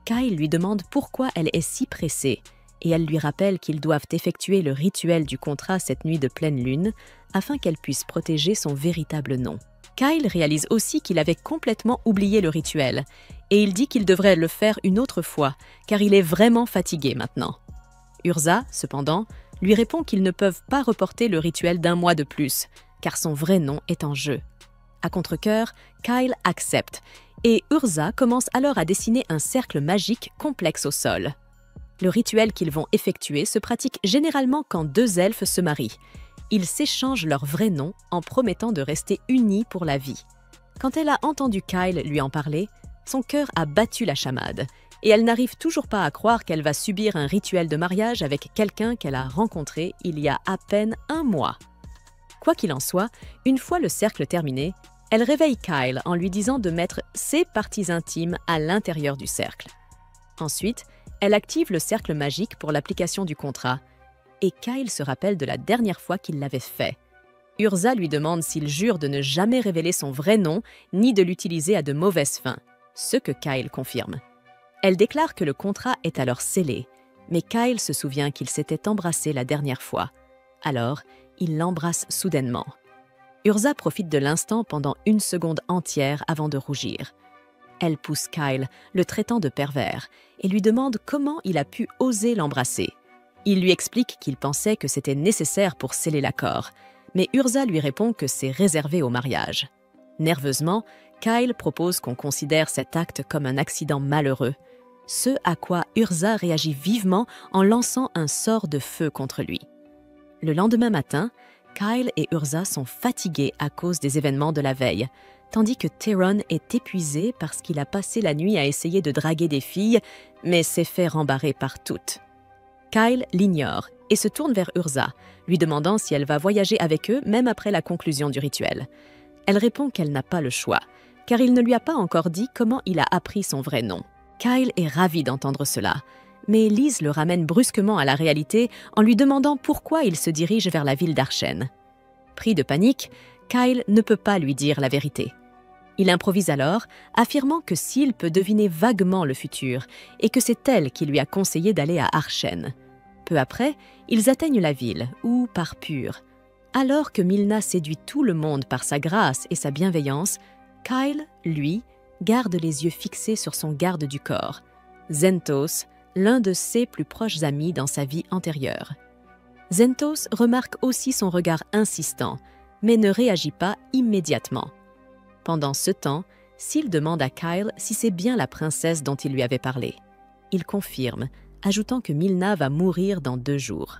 Kyle lui demande pourquoi elle est si pressée, et elle lui rappelle qu'ils doivent effectuer le rituel du contrat cette nuit de pleine lune, afin qu'elle puisse protéger son véritable nom. Kyle réalise aussi qu'il avait complètement oublié le rituel, et il dit qu'il devrait le faire une autre fois, car il est vraiment fatigué maintenant. Urza, cependant, lui répond qu'ils ne peuvent pas reporter le rituel d'1 mois de plus, car son vrai nom est en jeu. À contre-cœur, Kyle accepte, et Urza commence alors à dessiner un cercle magique complexe au sol. Le rituel qu'ils vont effectuer se pratique généralement quand 2 elfes se marient. Ils s'échangent leur vrai nom en promettant de rester unis pour la vie. Quand elle a entendu Kyle lui en parler, son cœur a battu la chamade, et elle n'arrive toujours pas à croire qu'elle va subir un rituel de mariage avec quelqu'un qu'elle a rencontré il y a à peine 1 mois. Quoi qu'il en soit, une fois le cercle terminé, elle réveille Kyle en lui disant de mettre ses parties intimes à l'intérieur du cercle. Ensuite, elle active le cercle magique pour l'application du contrat, et Kyle se rappelle de la dernière fois qu'il l'avait fait. Urza lui demande s'il jure de ne jamais révéler son vrai nom ni de l'utiliser à de mauvaises fins, ce que Kyle confirme. Elle déclare que le contrat est alors scellé, mais Kyle se souvient qu'ils s'étaient embrassés la dernière fois. Alors, il l'embrasse soudainement. Urza profite de l'instant pendant 1 seconde entière avant de rougir. Elle pousse Kyle, le traitant de pervers, et lui demande comment il a pu oser l'embrasser. Il lui explique qu'il pensait que c'était nécessaire pour sceller l'accord, mais Urza lui répond que c'est réservé au mariage. Nerveusement, Kyle propose qu'on considère cet acte comme un accident malheureux, ce à quoi Urza réagit vivement en lançant un sort de feu contre lui. Le lendemain matin, Kyle et Urza sont fatigués à cause des événements de la veille, tandis que Théron est épuisé parce qu'il a passé la nuit à essayer de draguer des filles, mais s'est fait rembarrer par toutes. Kyle l'ignore et se tourne vers Urza, lui demandant si elle va voyager avec eux même après la conclusion du rituel. Elle répond qu'elle n'a pas le choix, car il ne lui a pas encore dit comment il a appris son vrai nom. Kyle est ravi d'entendre cela, mais Lise le ramène brusquement à la réalité en lui demandant pourquoi il se dirige vers la ville d'Arshen. Pris de panique, Kyle ne peut pas lui dire la vérité. Il improvise alors, affirmant que Syl peut deviner vaguement le futur et que c'est elle qui lui a conseillé d'aller à Arshen. Peu après, ils atteignent la ville, où, par pur. Alors que Milna séduit tout le monde par sa grâce et sa bienveillance, Kyle, lui, garde les yeux fixés sur son garde du corps, Zentos, l'un de ses plus proches amis dans sa vie antérieure. Zentos remarque aussi son regard insistant, mais ne réagit pas immédiatement. Pendant ce temps, Syl demande à Kyle si c'est bien la princesse dont il lui avait parlé. Il confirme, ajoutant que Milna va mourir dans 2 jours.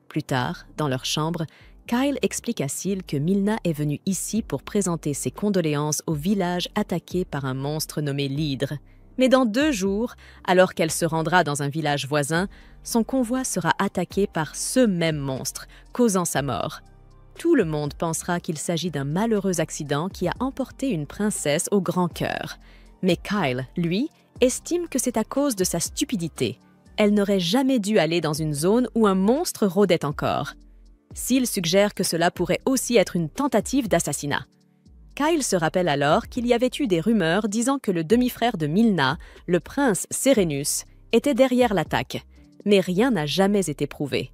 Plus tard, dans leur chambre, Kyle explique à Syl que Milna est venue ici pour présenter ses condoléances au village attaqué par un monstre nommé l'Hydre. Mais dans 2 jours, alors qu'elle se rendra dans un village voisin, son convoi sera attaqué par ce même monstre, causant sa mort. Tout le monde pensera qu'il s'agit d'un malheureux accident qui a emporté une princesse au grand cœur. Mais Kyle, lui, estime que c'est à cause de sa stupidité. Elle n'aurait jamais dû aller dans une zone où un monstre rôdait encore. Syl suggère que cela pourrait aussi être une tentative d'assassinat. Kyle se rappelle alors qu'il y avait eu des rumeurs disant que le demi-frère de Milna, le prince Serenus, était derrière l'attaque, mais rien n'a jamais été prouvé.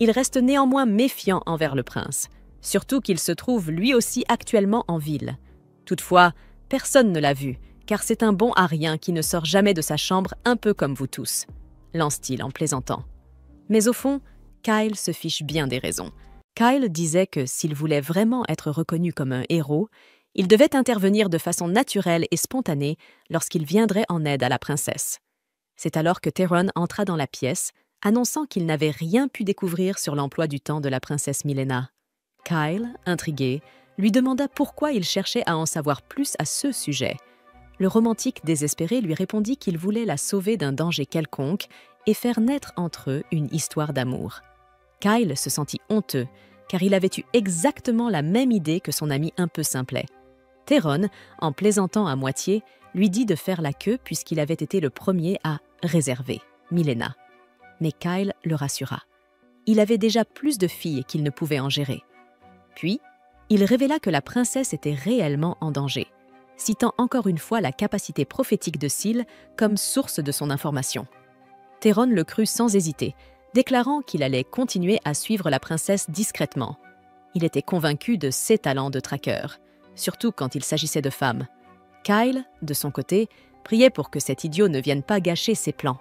Il reste néanmoins méfiant envers le prince, surtout qu'il se trouve lui aussi actuellement en ville. Toutefois, personne ne l'a vu, car c'est un bon à rien qui ne sort jamais de sa chambre un peu comme vous tous, lance-t-il en plaisantant. Mais au fond, Kyle se fiche bien des raisons. Kyle disait que s'il voulait vraiment être reconnu comme un héros, il devait intervenir de façon naturelle et spontanée lorsqu'il viendrait en aide à la princesse. C'est alors que Theron entra dans la pièce, annonçant qu'il n'avait rien pu découvrir sur l'emploi du temps de la princesse Milena. Kyle, intrigué, lui demanda pourquoi il cherchait à en savoir plus à ce sujet. Le romantique désespéré lui répondit qu'il voulait la sauver d'un danger quelconque et faire naître entre eux une histoire d'amour. Kyle se sentit honteux, car il avait eu exactement la même idée que son ami un peu simplet. Theron, en plaisantant à moitié, lui dit de faire la queue puisqu'il avait été le premier à réserver Milena. Mais Kyle le rassura. Il avait déjà plus de filles qu'il ne pouvait en gérer. Puis, il révéla que la princesse était réellement en danger, citant encore une fois la capacité prophétique de Syl comme source de son information. Theron le crut sans hésiter, déclarant qu'il allait continuer à suivre la princesse discrètement. Il était convaincu de ses talents de traqueur, surtout quand il s'agissait de femmes. Kyle, de son côté, priait pour que cet idiot ne vienne pas gâcher ses plans.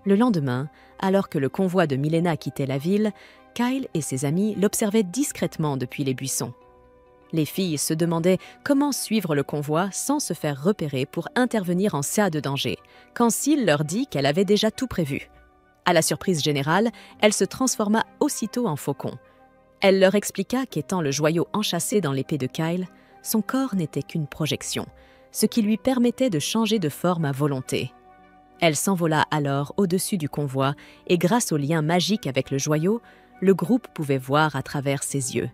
Le lendemain, alors que le convoi de Milena quittait la ville, Kyle et ses amis l'observaient discrètement depuis les buissons. Les filles se demandaient comment suivre le convoi sans se faire repérer pour intervenir en cas de danger, quand Syl leur dit qu'elle avait déjà tout prévu. À la surprise générale, elle se transforma aussitôt en faucon. Elle leur expliqua qu'étant le joyau enchâssé dans l'épée de Kyle, son corps n'était qu'une projection, ce qui lui permettait de changer de forme à volonté. Elle s'envola alors au-dessus du convoi et grâce au lien magique avec le joyau, le groupe pouvait voir à travers ses yeux.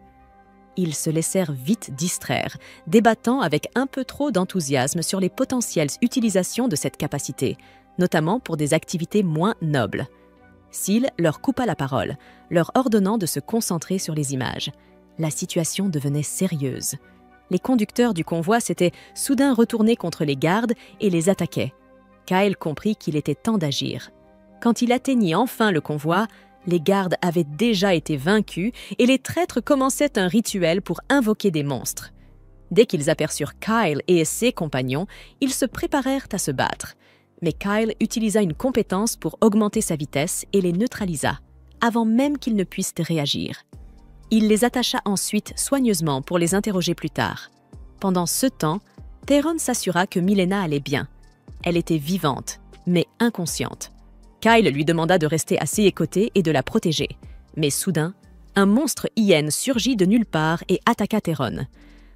Ils se laissèrent vite distraire, débattant avec un peu trop d'enthousiasme sur les potentielles utilisations de cette capacité, notamment pour des activités moins nobles. Syl leur coupa la parole, leur ordonnant de se concentrer sur les images. La situation devenait sérieuse. Les conducteurs du convoi s'étaient soudain retournés contre les gardes et les attaquaient. Kyle comprit qu'il était temps d'agir. Quand il atteignit enfin le convoi, les gardes avaient déjà été vaincus et les traîtres commençaient un rituel pour invoquer des monstres. Dès qu'ils aperçurent Kyle et ses compagnons, ils se préparèrent à se battre. Mais Kyle utilisa une compétence pour augmenter sa vitesse et les neutralisa, avant même qu'ils ne puissent réagir. Il les attacha ensuite soigneusement pour les interroger plus tard. Pendant ce temps, Theron s'assura que Milena allait bien. Elle était vivante, mais inconsciente. Kyle lui demanda de rester à ses côtés et de la protéger. Mais soudain, un monstre hyène surgit de nulle part et attaqua Theron.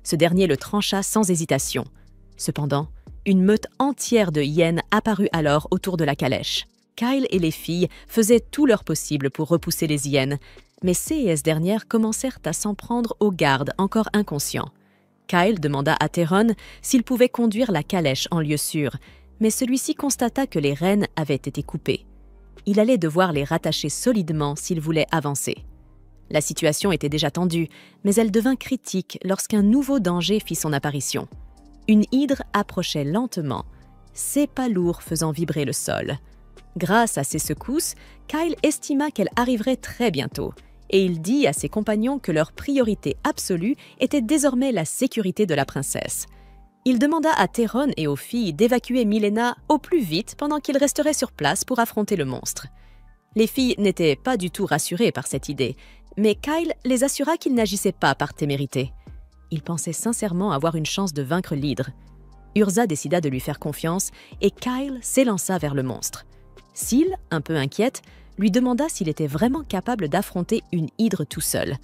Ce dernier le trancha sans hésitation. Cependant, une meute entière de hyènes apparut alors autour de la calèche. Kyle et les filles faisaient tout leur possible pour repousser les hyènes, mais ces dernières commencèrent à s'en prendre aux gardes encore inconscients. Kyle demanda à Theron s'il pouvait conduire la calèche en lieu sûr, mais celui-ci constata que les rênes avaient été coupées. Il allait devoir les rattacher solidement s'il voulait avancer. La situation était déjà tendue, mais elle devint critique lorsqu'un nouveau danger fit son apparition. Une hydre approchait lentement, ses pas lourds faisant vibrer le sol. Grâce à ces secousses, Kyle estima qu'elle arriverait très bientôt, et il dit à ses compagnons que leur priorité absolue était désormais la sécurité de la princesse. Il demanda à Theron et aux filles d'évacuer Milena au plus vite pendant qu'ils resteraient sur place pour affronter le monstre. Les filles n'étaient pas du tout rassurées par cette idée, mais Kyle les assura qu'il n'agissait pas par témérité. Il pensait sincèrement avoir une chance de vaincre l'hydre. Urza décida de lui faire confiance et Kyle s'élança vers le monstre. Syl, un peu inquiète, lui demanda s'il était vraiment capable d'affronter une hydre tout seul.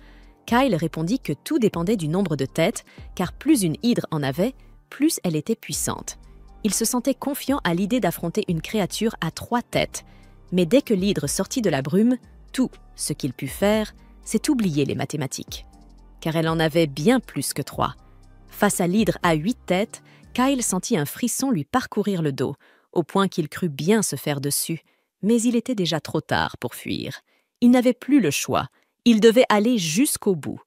Kyle répondit que tout dépendait du nombre de têtes, car plus une hydre en avait, plus elle était puissante. Il se sentait confiant à l'idée d'affronter une créature à 3 têtes. Mais dès que l'hydre sortit de la brume, tout ce qu'il put faire, c'est oublier les mathématiques. Car elle en avait bien plus que 3. Face à l'hydre à 8 têtes, Kyle sentit un frisson lui parcourir le dos, au point qu'il crut bien se faire dessus. Mais il était déjà trop tard pour fuir. Il n'avait plus le choix. Il devait aller jusqu'au bout.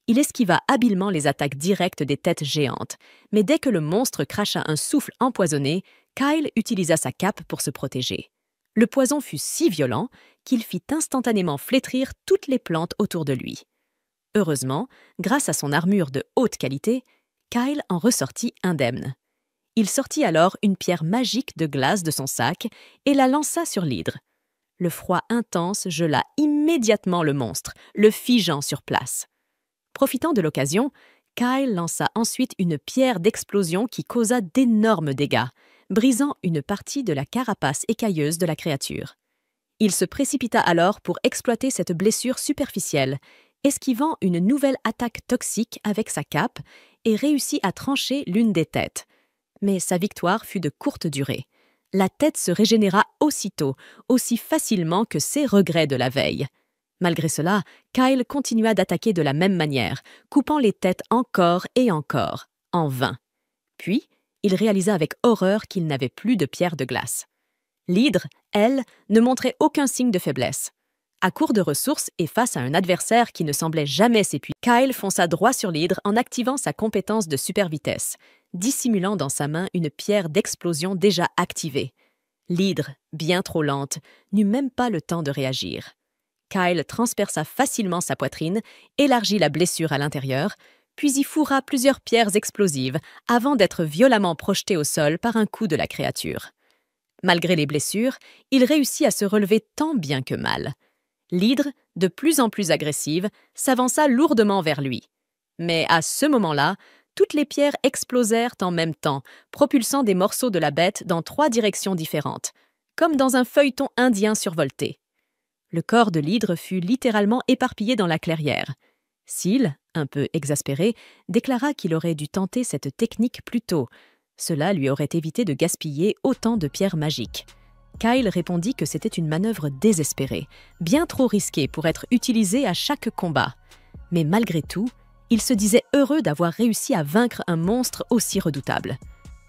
Il esquiva habilement les attaques directes des têtes géantes, mais dès que le monstre cracha un souffle empoisonné, Kyle utilisa sa cape pour se protéger. Le poison fut si violent qu'il fit instantanément flétrir toutes les plantes autour de lui. Heureusement, grâce à son armure de haute qualité, Kyle en ressortit indemne. Il sortit alors une pierre magique de glace de son sac et la lança sur l'hydre. Le froid intense gela immédiatement le monstre, le figeant sur place. Profitant de l'occasion, Kyle lança ensuite une pierre d'explosion qui causa d'énormes dégâts, brisant une partie de la carapace écailleuse de la créature. Il se précipita alors pour exploiter cette blessure superficielle, esquivant une nouvelle attaque toxique avec sa cape et réussit à trancher l'une des têtes. Mais sa victoire fut de courte durée. La tête se régénéra aussitôt, aussi facilement que ses regrets de la veille. Malgré cela, Kyle continua d'attaquer de la même manière, coupant les têtes encore et encore, en vain. Puis, il réalisa avec horreur qu'il n'avait plus de pierre de glace. L'hydre, elle, ne montrait aucun signe de faiblesse. À court de ressources et face à un adversaire qui ne semblait jamais s'épuiser, Kyle fonça droit sur l'hydre en activant sa compétence de super vitesse, dissimulant dans sa main une pierre d'explosion déjà activée. L'hydre, bien trop lente, n'eut même pas le temps de réagir. Kyle transperça facilement sa poitrine, élargit la blessure à l'intérieur, puis y fourra plusieurs pierres explosives avant d'être violemment projeté au sol par un coup de la créature. Malgré les blessures, il réussit à se relever tant bien que mal. L'hydre, de plus en plus agressive, s'avança lourdement vers lui. Mais à ce moment-là, toutes les pierres explosèrent en même temps, propulsant des morceaux de la bête dans 3 directions différentes, comme dans un feuilleton indien survolté. Le corps de l'hydre fut littéralement éparpillé dans la clairière. Syl, un peu exaspéré, déclara qu'il aurait dû tenter cette technique plus tôt. Cela lui aurait évité de gaspiller autant de pierres magiques. Kyle répondit que c'était une manœuvre désespérée, bien trop risquée pour être utilisée à chaque combat. Mais malgré tout, il se disait heureux d'avoir réussi à vaincre un monstre aussi redoutable.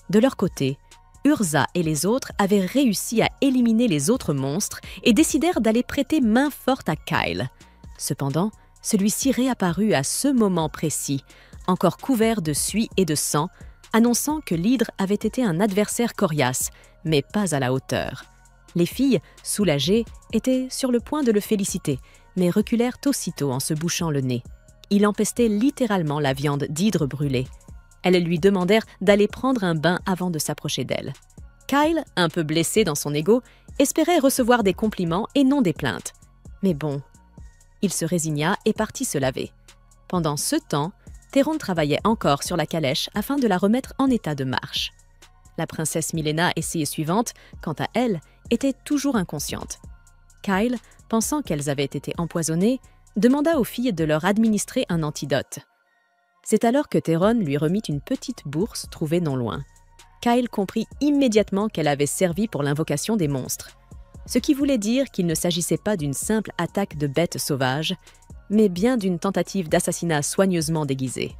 De leur côté, Urza et les autres avaient réussi à éliminer les autres monstres et décidèrent d'aller prêter main forte à Kyle. Cependant, celui-ci réapparut à ce moment précis, encore couvert de suie et de sang, annonçant que l'hydre avait été un adversaire coriace, mais pas à la hauteur. Les filles, soulagées, étaient sur le point de le féliciter, mais reculèrent aussitôt en se bouchant le nez. Il empestait littéralement la viande d'hydre brûlée. Elles lui demandèrent d'aller prendre un bain avant de s'approcher d'elle. Kyle, un peu blessé dans son ego, espérait recevoir des compliments et non des plaintes. Mais bon, il se résigna et partit se laver. Pendant ce temps, Théron travaillait encore sur la calèche afin de la remettre en état de marche. La princesse Milena et ses suivantes, quant à elle, étaient toujours inconscientes. Kyle, pensant qu'elles avaient été empoisonnées, demanda aux filles de leur administrer un antidote. C'est alors que Théron lui remit une petite bourse trouvée non loin. Kyle comprit immédiatement qu'elle avait servi pour l'invocation des monstres, ce qui voulait dire qu'il ne s'agissait pas d'une simple attaque de bêtes sauvages, mais bien d'une tentative d'assassinat soigneusement déguisée.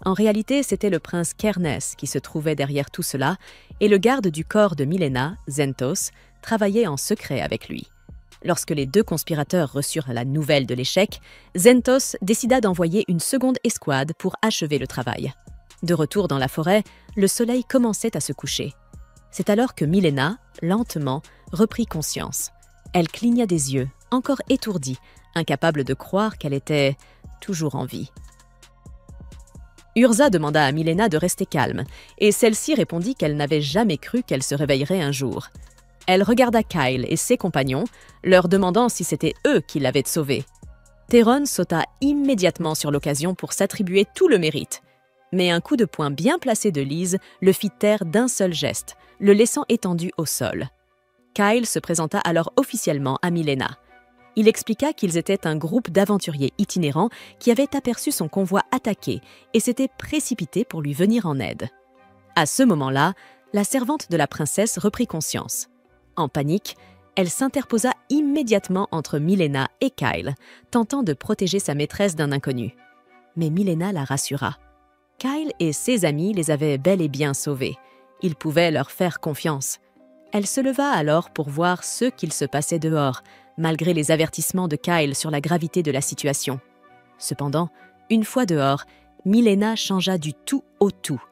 En réalité, c'était le prince Kernès qui se trouvait derrière tout cela, et le garde du corps de Milena, Zentos, travaillait en secret avec lui. Lorsque les 2 conspirateurs reçurent la nouvelle de l'échec, Zentos décida d'envoyer une seconde escouade pour achever le travail. De retour dans la forêt, le soleil commençait à se coucher. C'est alors que Milena, lentement, reprit conscience. Elle cligna des yeux, encore étourdie, incapable de croire qu'elle était toujours en vie. Urza demanda à Milena de rester calme, et celle-ci répondit qu'elle n'avait jamais cru qu'elle se réveillerait un jour. Elle regarda Kyle et ses compagnons, leur demandant si c'était eux qui l'avaient sauvé. Theron sauta immédiatement sur l'occasion pour s'attribuer tout le mérite. Mais un coup de poing bien placé de Liz le fit taire d'un seul geste, le laissant étendu au sol. Kyle se présenta alors officiellement à Milena. Il expliqua qu'ils étaient un groupe d'aventuriers itinérants qui avaient aperçu son convoi attaqué et s'étaient précipités pour lui venir en aide. À ce moment-là, la servante de la princesse reprit conscience. En panique, elle s'interposa immédiatement entre Milena et Kyle, tentant de protéger sa maîtresse d'un inconnu. Mais Milena la rassura. Kyle et ses amis les avaient bel et bien sauvés. Ils pouvaient leur faire confiance. Elle se leva alors pour voir ce qu'il se passait dehors, malgré les avertissements de Kyle sur la gravité de la situation. Cependant, une fois dehors, Milena changea du tout au tout.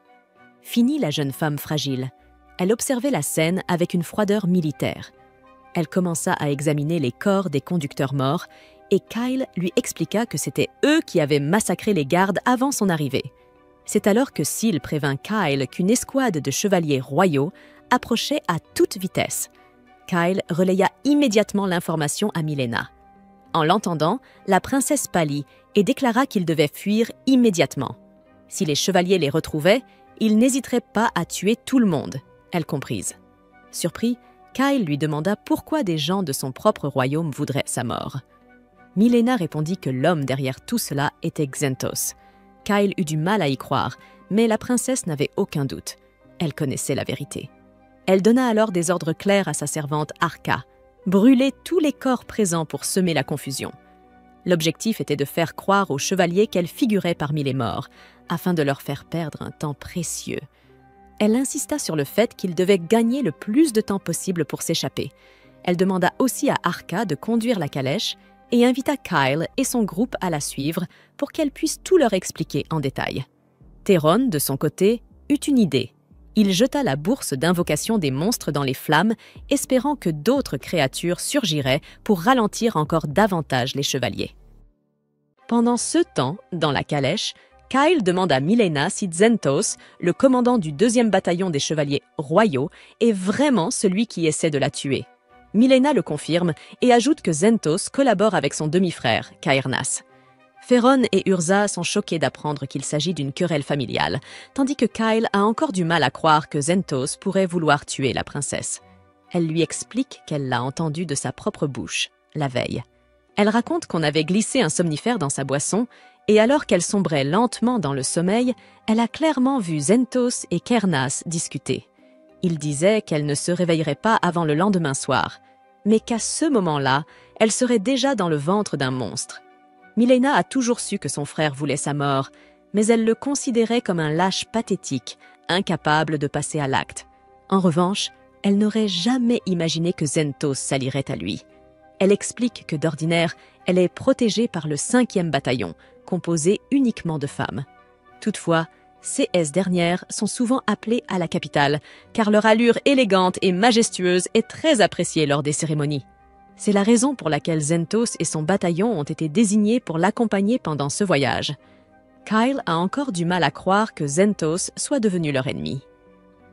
Fini la jeune femme fragile. Elle observait la scène avec une froideur militaire. Elle commença à examiner les corps des conducteurs morts et Kyle lui expliqua que c'était eux qui avaient massacré les gardes avant son arrivée. C'est alors que Syl prévint Kyle qu'une escouade de chevaliers royaux approchait à toute vitesse. Kyle relaya immédiatement l'information à Milena. En l'entendant, la princesse pâlit et déclara qu'ils devaient fuir immédiatement. Si les chevaliers les retrouvaient, ils n'hésiteraient pas à tuer tout le monde, elle comprise. Surpris, Kyle lui demanda pourquoi des gens de son propre royaume voudraient sa mort. Milena répondit que l'homme derrière tout cela était Xentos. Kyle eut du mal à y croire, mais la princesse n'avait aucun doute. Elle connaissait la vérité. Elle donna alors des ordres clairs à sa servante Arka, brûler tous les corps présents pour semer la confusion. L'objectif était de faire croire aux chevaliers qu'elle figurait parmi les morts, afin de leur faire perdre un temps précieux. Elle insista sur le fait qu'ils devaient gagner le plus de temps possible pour s'échapper. Elle demanda aussi à Arka de conduire la calèche et invita Kyle et son groupe à la suivre pour qu'elle puisse tout leur expliquer en détail. Theron, de son côté, eut une idée. Il jeta la bourse d'invocation des monstres dans les flammes, espérant que d'autres créatures surgiraient pour ralentir encore davantage les chevaliers. Pendant ce temps, dans la calèche, Kyle demande à Milena si Xentos, le commandant du 2e bataillon des chevaliers royaux, est vraiment celui qui essaie de la tuer. Milena le confirme et ajoute que Xentos collabore avec son demi-frère, Caernas. Féron et Urza sont choqués d'apprendre qu'il s'agit d'une querelle familiale, tandis que Kyle a encore du mal à croire que Xentos pourrait vouloir tuer la princesse. Elle lui explique qu'elle l'a entendu de sa propre bouche, la veille. Elle raconte qu'on avait glissé un somnifère dans sa boisson, et alors qu'elle sombrait lentement dans le sommeil, elle a clairement vu Xentos et Caernas discuter. Ils disaient qu'elle ne se réveillerait pas avant le lendemain soir, mais qu'à ce moment-là, elle serait déjà dans le ventre d'un monstre. Milena a toujours su que son frère voulait sa mort, mais elle le considérait comme un lâche pathétique, incapable de passer à l'acte. En revanche, elle n'aurait jamais imaginé que Xentos s'allierait à lui. Elle explique que d'ordinaire, elle est protégée par le 5e bataillon, composé uniquement de femmes. Toutefois, ces dernières sont souvent appelées à la capitale, car leur allure élégante et majestueuse est très appréciée lors des cérémonies. C'est la raison pour laquelle Xentos et son bataillon ont été désignés pour l'accompagner pendant ce voyage. Kyle a encore du mal à croire que Xentos soit devenu leur ennemi.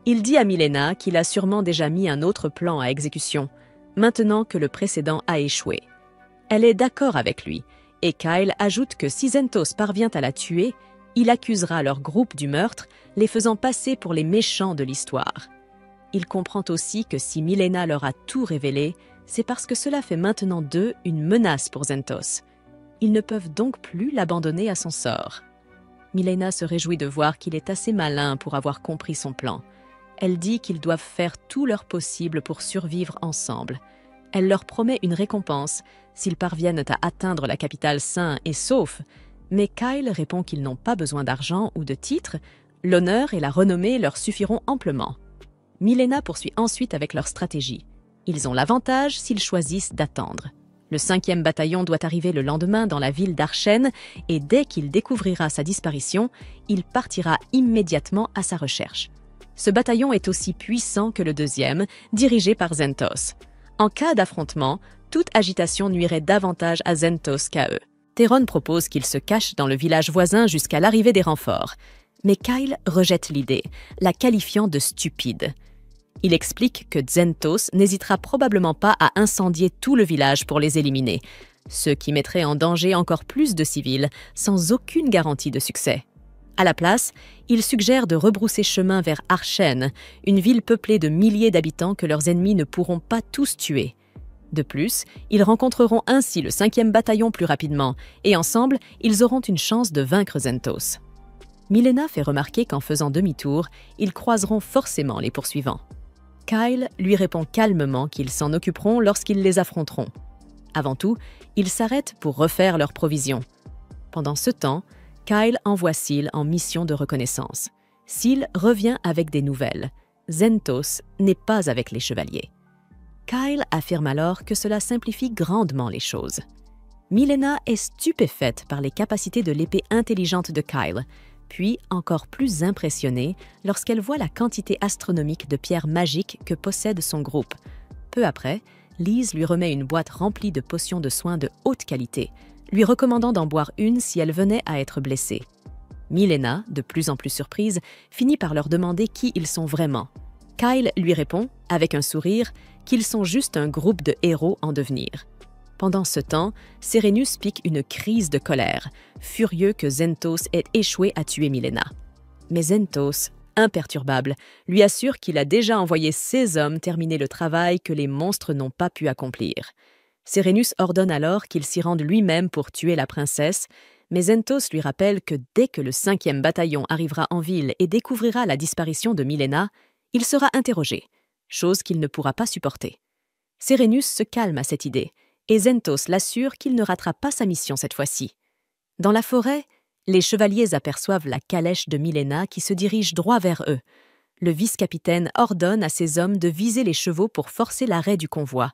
Il dit à Milena qu'il a sûrement déjà mis un autre plan à exécution, maintenant que le précédent a échoué. Elle est d'accord avec lui, et Kyle ajoute que si Xentos parvient à la tuer, il accusera leur groupe du meurtre, les faisant passer pour les méchants de l'histoire. Il comprend aussi que si Milena leur a tout révélé, c'est parce que cela fait maintenant d'eux une menace pour Xentos. Ils ne peuvent donc plus l'abandonner à son sort. Milena se réjouit de voir qu'il est assez malin pour avoir compris son plan. Elle dit qu'ils doivent faire tout leur possible pour survivre ensemble. Elle leur promet une récompense s'ils parviennent à atteindre la capitale sains et saufs, mais Kyle répond qu'ils n'ont pas besoin d'argent ou de titres, l'honneur et la renommée leur suffiront amplement. Milena poursuit ensuite avec leur stratégie. Ils ont l'avantage s'ils choisissent d'attendre. Le 5e bataillon doit arriver le lendemain dans la ville d'Archen et dès qu'il découvrira sa disparition, il partira immédiatement à sa recherche. Ce bataillon est aussi puissant que le 2e, dirigé par Xentos. En cas d'affrontement, toute agitation nuirait davantage à Xentos qu'à eux. Theron propose qu'ils se cachent dans le village voisin jusqu'à l'arrivée des renforts. Mais Kyle rejette l'idée, la qualifiant de stupide. Il explique que Zentos n'hésitera probablement pas à incendier tout le village pour les éliminer, ce qui mettrait en danger encore plus de civils, sans aucune garantie de succès. À la place, il suggère de rebrousser chemin vers Archen, une ville peuplée de milliers d'habitants que leurs ennemis ne pourront pas tous tuer. De plus, ils rencontreront ainsi le 5e bataillon plus rapidement, et ensemble, ils auront une chance de vaincre Zentos. Milena fait remarquer qu'en faisant demi-tour, ils croiseront forcément les poursuivants. Kyle lui répond calmement qu'ils s'en occuperont lorsqu'ils les affronteront. Avant tout, ils s'arrêtent pour refaire leurs provisions. Pendant ce temps, Kyle envoie Seal en mission de reconnaissance. Seal revient avec des nouvelles. Zentos n'est pas avec les chevaliers. Kyle affirme alors que cela simplifie grandement les choses. Milena est stupéfaite par les capacités de l'épée intelligente de Kyle, puis encore plus impressionnée lorsqu'elle voit la quantité astronomique de pierres magiques que possède son groupe. Peu après, Lise lui remet une boîte remplie de potions de soins de haute qualité, lui recommandant d'en boire une si elle venait à être blessée. Milena, de plus en plus surprise, finit par leur demander qui ils sont vraiment. Kyle lui répond, avec un sourire, qu'ils sont juste un groupe de héros en devenir. Pendant ce temps, Serenus pique une crise de colère, furieux que Zentos ait échoué à tuer Milena. Mais Zentos, imperturbable, lui assure qu'il a déjà envoyé ses hommes terminer le travail que les monstres n'ont pas pu accomplir. Serenus ordonne alors qu'il s'y rende lui-même pour tuer la princesse, mais Zentos lui rappelle que dès que le 5e bataillon arrivera en ville et découvrira la disparition de Milena, il sera interrogé, chose qu'il ne pourra pas supporter. Serenus se calme à cette idée, et Zentos l'assure qu'il ne ratera pas sa mission cette fois-ci. Dans la forêt, les chevaliers aperçoivent la calèche de Milena qui se dirige droit vers eux. Le vice-capitaine ordonne à ses hommes de viser les chevaux pour forcer l'arrêt du convoi.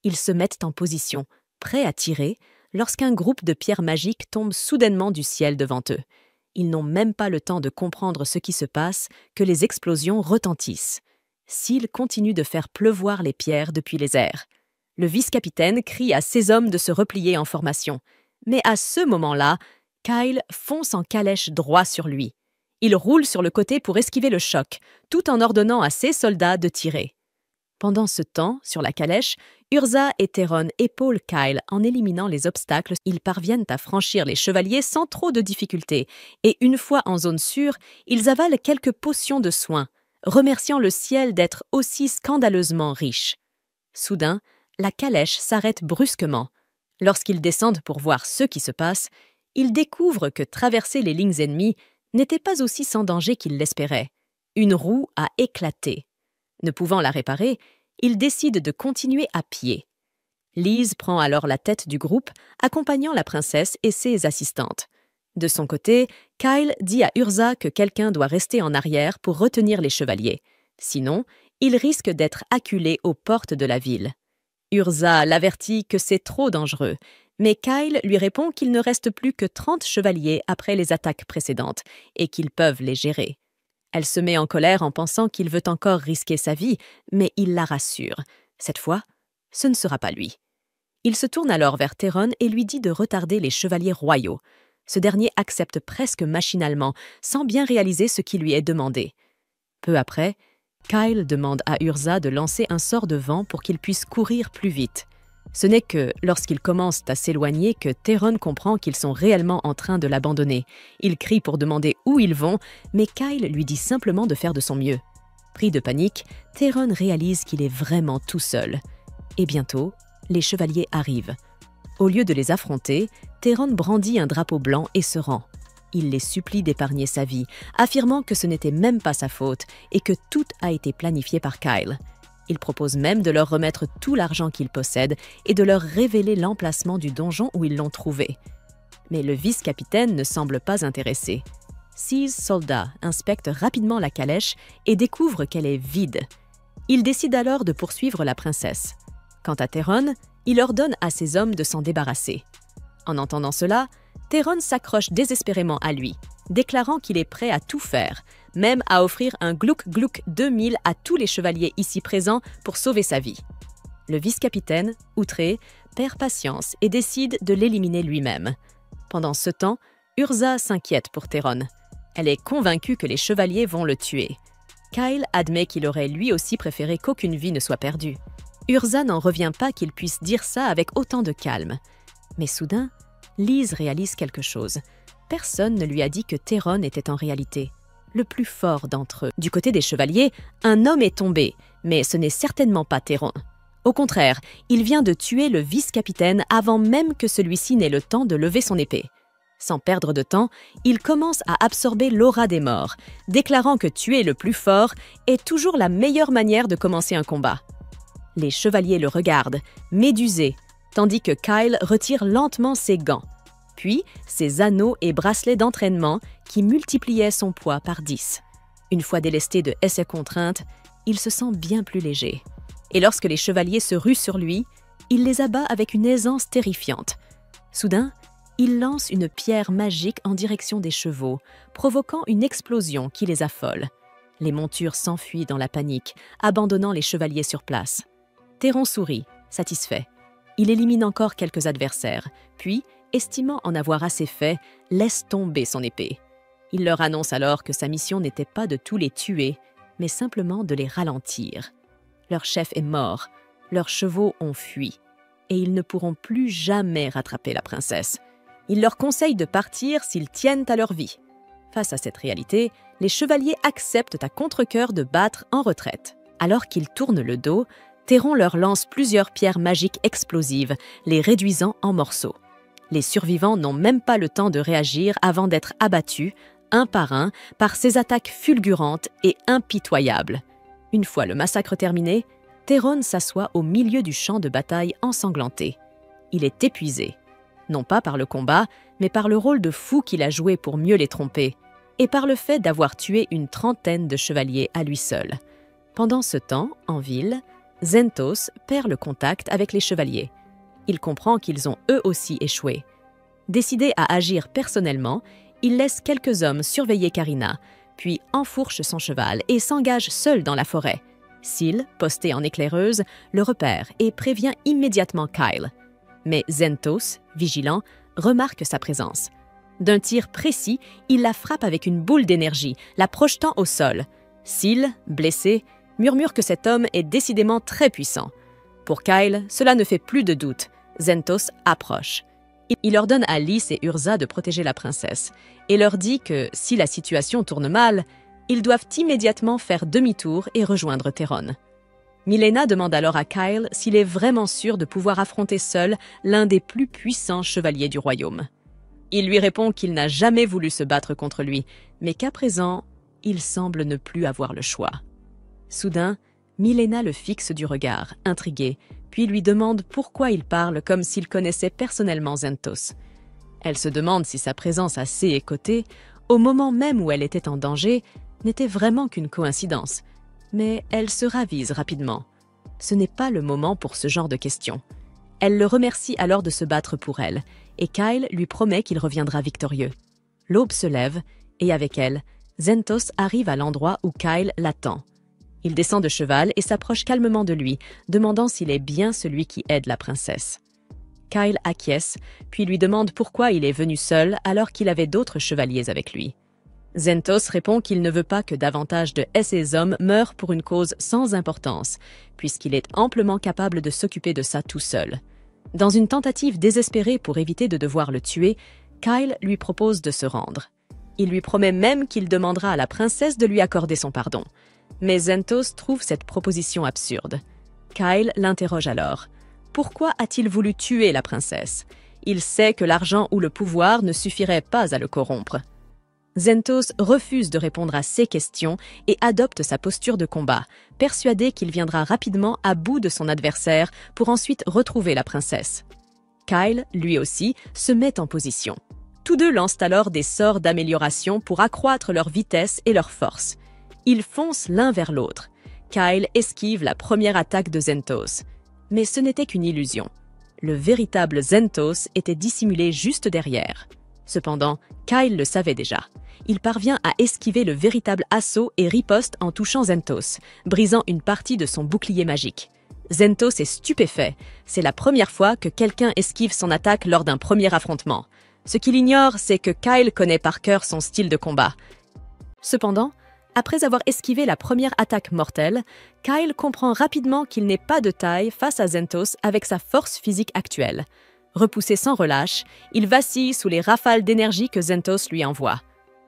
Ils se mettent en position, prêts à tirer, lorsqu'un groupe de pierres magiques tombe soudainement du ciel devant eux. Ils n'ont même pas le temps de comprendre ce qui se passe que les explosions retentissent. Seal continue de faire pleuvoir les pierres depuis les airs. Le vice-capitaine crie à ses hommes de se replier en formation. Mais à ce moment-là, Kyle fonce en calèche droit sur lui. Il roule sur le côté pour esquiver le choc, tout en ordonnant à ses soldats de tirer. Pendant ce temps, sur la calèche, Urza et Theron épaulent Kyle en éliminant les obstacles. Ils parviennent à franchir les chevaliers sans trop de difficultés, et une fois en zone sûre, ils avalent quelques potions de soins, remerciant le ciel d'être aussi scandaleusement riche. Soudain, la calèche s'arrête brusquement. Lorsqu'ils descendent pour voir ce qui se passe, ils découvrent que traverser les lignes ennemies n'était pas aussi sans danger qu'ils l'espéraient. Une roue a éclaté. Ne pouvant la réparer, ils décident de continuer à pied. Lise prend alors la tête du groupe, accompagnant la princesse et ses assistantes. De son côté, Kyle dit à Urza que quelqu'un doit rester en arrière pour retenir les chevaliers. Sinon, ils risquent d'être acculés aux portes de la ville. Urza l'avertit que c'est trop dangereux, mais Kyle lui répond qu'il ne reste plus que 30 chevaliers après les attaques précédentes et qu'ils peuvent les gérer. Elle se met en colère en pensant qu'il veut encore risquer sa vie, mais il la rassure. Cette fois, ce ne sera pas lui. Il se tourne alors vers Theron et lui dit de retarder les chevaliers royaux. Ce dernier accepte presque machinalement, sans bien réaliser ce qui lui est demandé. Peu après, Kyle demande à Urza de lancer un sort de vent pour qu'il puisse courir plus vite. Ce n'est que lorsqu'ils commencent à s'éloigner que Theron comprend qu'ils sont réellement en train de l'abandonner. Il crie pour demander où ils vont, mais Kyle lui dit simplement de faire de son mieux. Pris de panique, Theron réalise qu'il est vraiment tout seul. Et bientôt, les chevaliers arrivent. Au lieu de les affronter, Theron brandit un drapeau blanc et se rend. Il les supplie d'épargner sa vie, affirmant que ce n'était même pas sa faute et que tout a été planifié par Kyle. Il propose même de leur remettre tout l'argent qu'ils possèdent et de leur révéler l'emplacement du donjon où ils l'ont trouvé. Mais le vice-capitaine ne semble pas intéressé. 6 soldats inspectent rapidement la calèche et découvrent qu'elle est vide. Ils décident alors de poursuivre la princesse. Quant à Theron, il ordonne à ses hommes de s'en débarrasser. En entendant cela, Theron s'accroche désespérément à lui, déclarant qu'il est prêt à tout faire, même à offrir un Gluck-Gluck 2000 à tous les chevaliers ici présents pour sauver sa vie. Le vice-capitaine, outré, perd patience et décide de l'éliminer lui-même. Pendant ce temps, Urza s'inquiète pour Theron. Elle est convaincue que les chevaliers vont le tuer. Kyle admet qu'il aurait lui aussi préféré qu'aucune vie ne soit perdue. Urza n'en revient pas qu'il puisse dire ça avec autant de calme. Mais soudain, Lise réalise quelque chose. Personne ne lui a dit que Théron était en réalité le plus fort d'entre eux. Du côté des chevaliers, un homme est tombé, mais ce n'est certainement pas Théron. Au contraire, il vient de tuer le vice-capitaine avant même que celui-ci n'ait le temps de lever son épée. Sans perdre de temps, il commence à absorber l'aura des morts, déclarant que tuer le plus fort est toujours la meilleure manière de commencer un combat. Les chevaliers le regardent, médusés, tandis que Kyle retire lentement ses gants, puis ses anneaux et bracelets d'entraînement qui multipliaient son poids par 10. Une fois délesté de essais contraintes, il se sent bien plus léger. Et lorsque les chevaliers se ruent sur lui, il les abat avec une aisance terrifiante. Soudain, il lance une pierre magique en direction des chevaux, provoquant une explosion qui les affole. Les montures s'enfuient dans la panique, abandonnant les chevaliers sur place. Théron sourit, satisfait. Il élimine encore quelques adversaires, puis, estimant en avoir assez fait, laisse tomber son épée. Il leur annonce alors que sa mission n'était pas de tous les tuer, mais simplement de les ralentir. Leur chef est mort, leurs chevaux ont fui, et ils ne pourront plus jamais rattraper la princesse. Il leur conseille de partir s'ils tiennent à leur vie. Face à cette réalité, les chevaliers acceptent à contre-cœur de battre en retraite. Alors qu'ils tournent le dos, Théron leur lance plusieurs pierres magiques explosives, les réduisant en morceaux. Les survivants n'ont même pas le temps de réagir avant d'être abattus, un par ces attaques fulgurantes et impitoyables. Une fois le massacre terminé, Théron s'assoit au milieu du champ de bataille ensanglanté. Il est épuisé, non pas par le combat, mais par le rôle de fou qu'il a joué pour mieux les tromper, et par le fait d'avoir tué une trentaine de chevaliers à lui seul. Pendant ce temps, en ville, Zentos perd le contact avec les chevaliers. Il comprend qu'ils ont eux aussi échoué. Décidé à agir personnellement, il laisse quelques hommes surveiller Karina, puis enfourche son cheval et s'engage seul dans la forêt. Syl, posté en éclaireuse, le repère et prévient immédiatement Kyle. Mais Zentos, vigilant, remarque sa présence. D'un tir précis, il la frappe avec une boule d'énergie, la projetant au sol. Syl, blessé, murmure que cet homme est décidément très puissant. Pour Kyle, cela ne fait plus de doute. Zentos approche. Il ordonne à Lys et Urza de protéger la princesse et leur dit que, si la situation tourne mal, ils doivent immédiatement faire demi-tour et rejoindre Théron. Milena demande alors à Kyle s'il est vraiment sûr de pouvoir affronter seul l'un des plus puissants chevaliers du royaume. Il lui répond qu'il n'a jamais voulu se battre contre lui, mais qu'à présent, il semble ne plus avoir le choix. Soudain, Milena le fixe du regard, intriguée, puis lui demande pourquoi il parle comme s'il connaissait personnellement Zentos. Elle se demande si sa présence à ses côtés, au moment même où elle était en danger, n'était vraiment qu'une coïncidence. Mais elle se ravise rapidement. Ce n'est pas le moment pour ce genre de questions. Elle le remercie alors de se battre pour elle, et Kyle lui promet qu'il reviendra victorieux. L'aube se lève, et avec elle, Zentos arrive à l'endroit où Kyle l'attend. Il descend de cheval et s'approche calmement de lui, demandant s'il est bien celui qui aide la princesse. Kyle acquiesce, puis lui demande pourquoi il est venu seul alors qu'il avait d'autres chevaliers avec lui. Zentos répond qu'il ne veut pas que davantage de ses hommes meurent pour une cause sans importance, puisqu'il est amplement capable de s'occuper de ça tout seul. Dans une tentative désespérée pour éviter de devoir le tuer, Kyle lui propose de se rendre. Il lui promet même qu'il demandera à la princesse de lui accorder son pardon. Mais Zentos trouve cette proposition absurde. Kyle l'interroge alors. Pourquoi a-t-il voulu tuer la princesse? Il sait que l'argent ou le pouvoir ne suffirait pas à le corrompre. Zentos refuse de répondre à ces questions et adopte sa posture de combat, persuadé qu'il viendra rapidement à bout de son adversaire pour ensuite retrouver la princesse. Kyle, lui aussi, se met en position. Tous deux lancent alors des sorts d'amélioration pour accroître leur vitesse et leur force. Ils foncent l'un vers l'autre. Kyle esquive la première attaque de Zentos. Mais ce n'était qu'une illusion. Le véritable Zentos était dissimulé juste derrière. Cependant, Kyle le savait déjà. Il parvient à esquiver le véritable assaut et riposte en touchant Zentos, brisant une partie de son bouclier magique. Zentos est stupéfait. C'est la première fois que quelqu'un esquive son attaque lors d'un premier affrontement. Ce qu'il ignore, c'est que Kyle connaît par cœur son style de combat. Cependant, Après avoir esquivé la première attaque mortelle, Kyle comprend rapidement qu'il n'est pas de taille face à Zentos avec sa force physique actuelle. Repoussé sans relâche, il vacille sous les rafales d'énergie que Zentos lui envoie.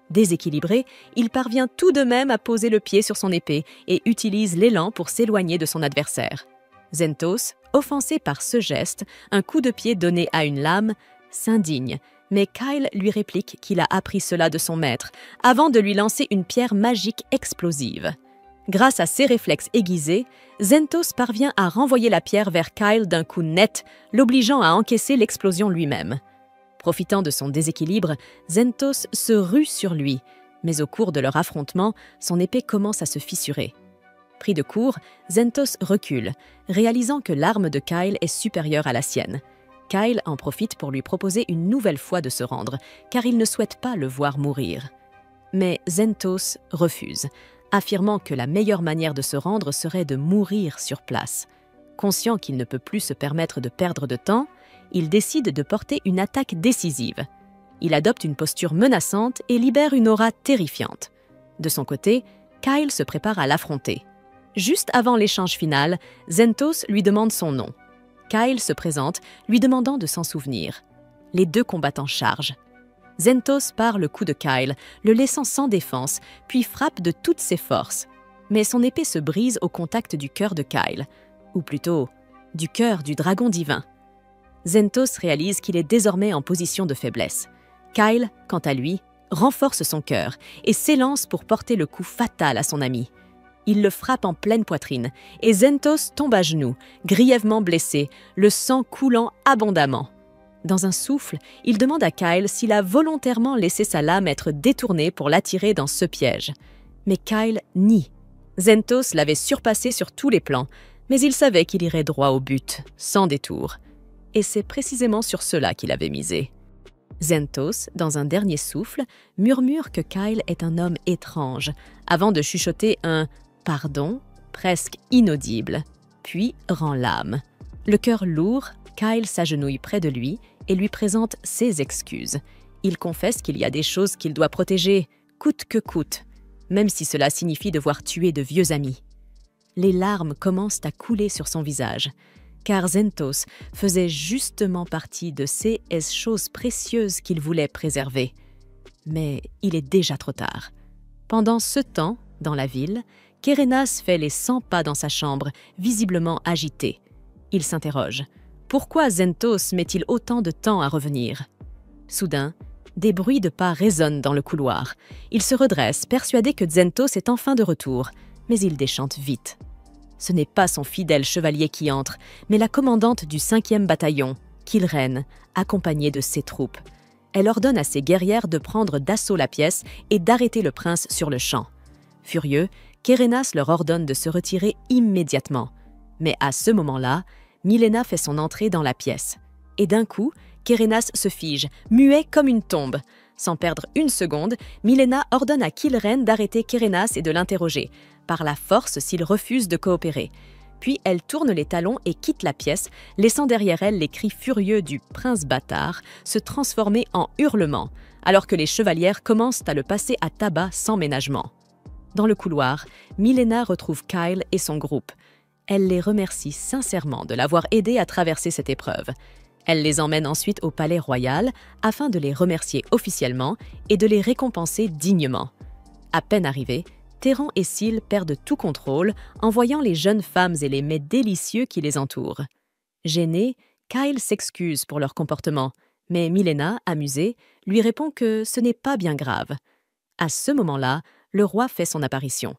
Déséquilibré, il parvient tout de même à poser le pied sur son épée et utilise l'élan pour s'éloigner de son adversaire. Zentos, offensé par ce geste, un coup de pied donné à une lame, s'indigne, mais Kyle lui réplique qu'il a appris cela de son maître, avant de lui lancer une pierre magique explosive. Grâce à ses réflexes aiguisés, Zentos parvient à renvoyer la pierre vers Kyle d'un coup net, l'obligeant à encaisser l'explosion lui-même. Profitant de son déséquilibre, Zentos se rue sur lui, mais au cours de leur affrontement, son épée commence à se fissurer. Pris de court, Zentos recule, réalisant que l'arme de Kyle est supérieure à la sienne. Kyle en profite pour lui proposer une nouvelle fois de se rendre, car il ne souhaite pas le voir mourir. Mais Zentos refuse, affirmant que la meilleure manière de se rendre serait de mourir sur place. Conscient qu'il ne peut plus se permettre de perdre de temps, il décide de porter une attaque décisive. Il adopte une posture menaçante et libère une aura terrifiante. De son côté, Kyle se prépare à l'affronter. Juste avant l'échange final, Zentos lui demande son nom. Kyle se présente, lui demandant de s'en souvenir. Les deux combattants chargent. Zentos part le coup de Kyle, le laissant sans défense, puis frappe de toutes ses forces. Mais son épée se brise au contact du cœur de Kyle, ou plutôt, du cœur du dragon divin. Zentos réalise qu'il est désormais en position de faiblesse. Kyle, quant à lui, renforce son cœur et s'élance pour porter le coup fatal à son ami. Il le frappe en pleine poitrine et Zentos tombe à genoux, grièvement blessé, le sang coulant abondamment. Dans un souffle, il demande à Kyle s'il a volontairement laissé sa lame être détournée pour l'attirer dans ce piège. Mais Kyle nie. Zentos l'avait surpassé sur tous les plans, mais il savait qu'il irait droit au but, sans détour. Et c'est précisément sur cela qu'il avait misé. Zentos, dans un dernier souffle, murmure que Kyle est un homme étrange, avant de chuchoter un « pardon » presque inaudible, puis rend l'âme. Le cœur lourd, Kyle s'agenouille près de lui et lui présente ses excuses. Il confesse qu'il y a des choses qu'il doit protéger, coûte que coûte, même si cela signifie devoir tuer de vieux amis. Les larmes commencent à couler sur son visage, car Zentos faisait justement partie de ces choses précieuses qu'il voulait préserver. Mais il est déjà trop tard. Pendant ce temps, dans la ville, Kérénas fait les 100 pas dans sa chambre, visiblement agité. Il s'interroge. Pourquoi Zentos met-il autant de temps à revenir? Soudain, des bruits de pas résonnent dans le couloir. Il se redresse, persuadé que Zentos est enfin de retour, mais il déchante vite. Ce n'est pas son fidèle chevalier qui entre, mais la commandante du 5e bataillon, Kilren, accompagnée de ses troupes. Elle ordonne à ses guerrières de prendre d'assaut la pièce et d'arrêter le prince sur le champ. Furieux, Kérénas leur ordonne de se retirer immédiatement. Mais à ce moment-là, Milena fait son entrée dans la pièce. Et d'un coup, Kérénas se fige, muet comme une tombe. Sans perdre une seconde, Milena ordonne à Kilren d'arrêter Kérénas et de l'interroger, par la force s'il refuse de coopérer. Puis elle tourne les talons et quitte la pièce, laissant derrière elle les cris furieux du prince bâtard se transformer en hurlements, alors que les chevalières commencent à le passer à tabac sans ménagement. Dans le couloir, Milena retrouve Kyle et son groupe. Elle les remercie sincèrement de l'avoir aidé à traverser cette épreuve. Elle les emmène ensuite au palais royal afin de les remercier officiellement et de les récompenser dignement. À peine arrivés, Théron et Syl perdent tout contrôle en voyant les jeunes femmes et les mets délicieux qui les entourent. Gêné, Kyle s'excuse pour leur comportement, mais Milena, amusée, lui répond que ce n'est pas bien grave. À ce moment-là, le roi fait son apparition.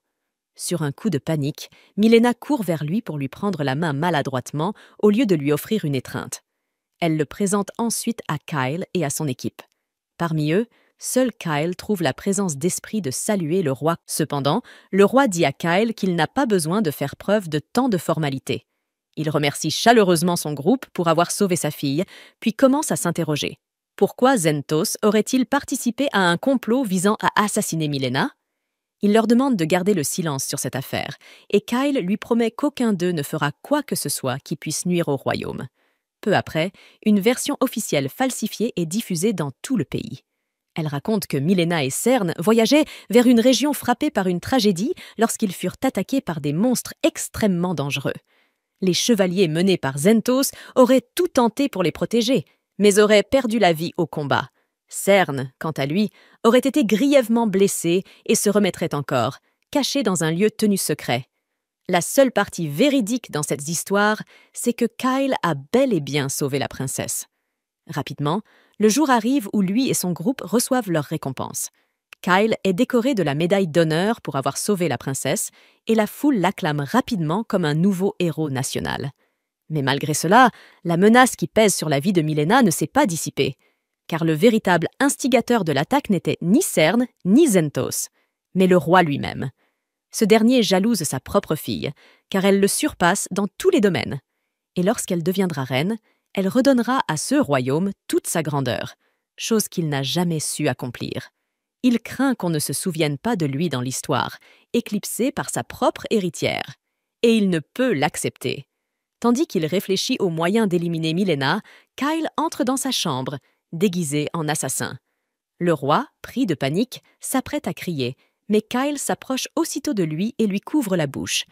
Sur un coup de panique, Milena court vers lui pour lui prendre la main maladroitement au lieu de lui offrir une étreinte. Elle le présente ensuite à Kyle et à son équipe. Parmi eux, seul Kyle trouve la présence d'esprit de saluer le roi. Cependant, le roi dit à Kyle qu'il n'a pas besoin de faire preuve de tant de formalités. Il remercie chaleureusement son groupe pour avoir sauvé sa fille, puis commence à s'interroger. Pourquoi Zentos aurait-il participé à un complot visant à assassiner Milena? Il leur demande de garder le silence sur cette affaire, et Kyle lui promet qu'aucun d'eux ne fera quoi que ce soit qui puisse nuire au royaume. Peu après, une version officielle falsifiée est diffusée dans tout le pays. Elle raconte que Milena et Cerne voyageaient vers une région frappée par une tragédie lorsqu'ils furent attaqués par des monstres extrêmement dangereux. Les chevaliers menés par Zentos auraient tout tenté pour les protéger, mais auraient perdu la vie au combat. Cerne, quant à lui, aurait été grièvement blessé et se remettrait encore, caché dans un lieu tenu secret. La seule partie véridique dans cette histoire, c'est que Kyle a bel et bien sauvé la princesse. Rapidement, le jour arrive où lui et son groupe reçoivent leur récompense. Kyle est décoré de la médaille d'honneur pour avoir sauvé la princesse et la foule l'acclame rapidement comme un nouveau héros national. Mais malgré cela, la menace qui pèse sur la vie de Milena ne s'est pas dissipée, car le véritable instigateur de l'attaque n'était ni Cerne ni Zentos, mais le roi lui-même. Ce dernier jalouse sa propre fille, car elle le surpasse dans tous les domaines. Et lorsqu'elle deviendra reine, elle redonnera à ce royaume toute sa grandeur, chose qu'il n'a jamais su accomplir. Il craint qu'on ne se souvienne pas de lui dans l'histoire, éclipsé par sa propre héritière. Et il ne peut l'accepter. Tandis qu'il réfléchit aux moyens d'éliminer Milena, Kyle entre dans sa chambre, déguisé en assassin. Le roi, pris de panique, s'apprête à crier, mais Kyle s'approche aussitôt de lui et lui couvre la bouche.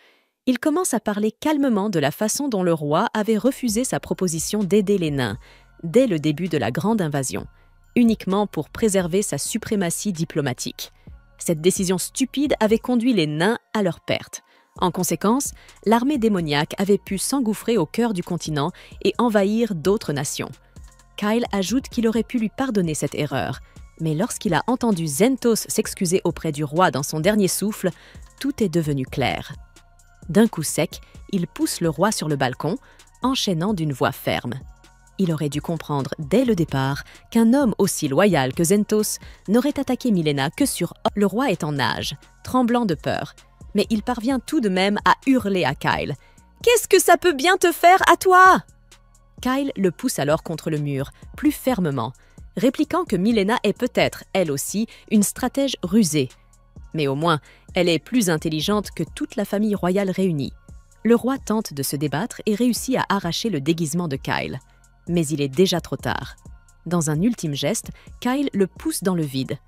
Il commence à parler calmement de la façon dont le roi avait refusé sa proposition d'aider les nains, dès le début de la grande invasion, uniquement pour préserver sa suprématie diplomatique. Cette décision stupide avait conduit les nains à leur perte. En conséquence, l'armée démoniaque avait pu s'engouffrer au cœur du continent et envahir d'autres nations. Kyle ajoute qu'il aurait pu lui pardonner cette erreur, mais lorsqu'il a entendu Zentos s'excuser auprès du roi dans son dernier souffle, tout est devenu clair. D'un coup sec, il pousse le roi sur le balcon, enchaînant d'une voix ferme. Il aurait dû comprendre dès le départ qu'un homme aussi loyal que Zentos n'aurait attaqué Milena que sur le roi est en nage, tremblant de peur. Mais il parvient tout de même à hurler à Kyle. « Qu'est-ce que ça peut bien te faire à toi ?» Kyle le pousse alors contre le mur, plus fermement, répliquant que Milena est peut-être, elle aussi, une stratège rusée. Mais au moins, elle est plus intelligente que toute la famille royale réunie. Le roi tente de se débattre et réussit à arracher le déguisement de Kyle. Mais il est déjà trop tard. Dans un ultime geste, Kyle le pousse dans le vide.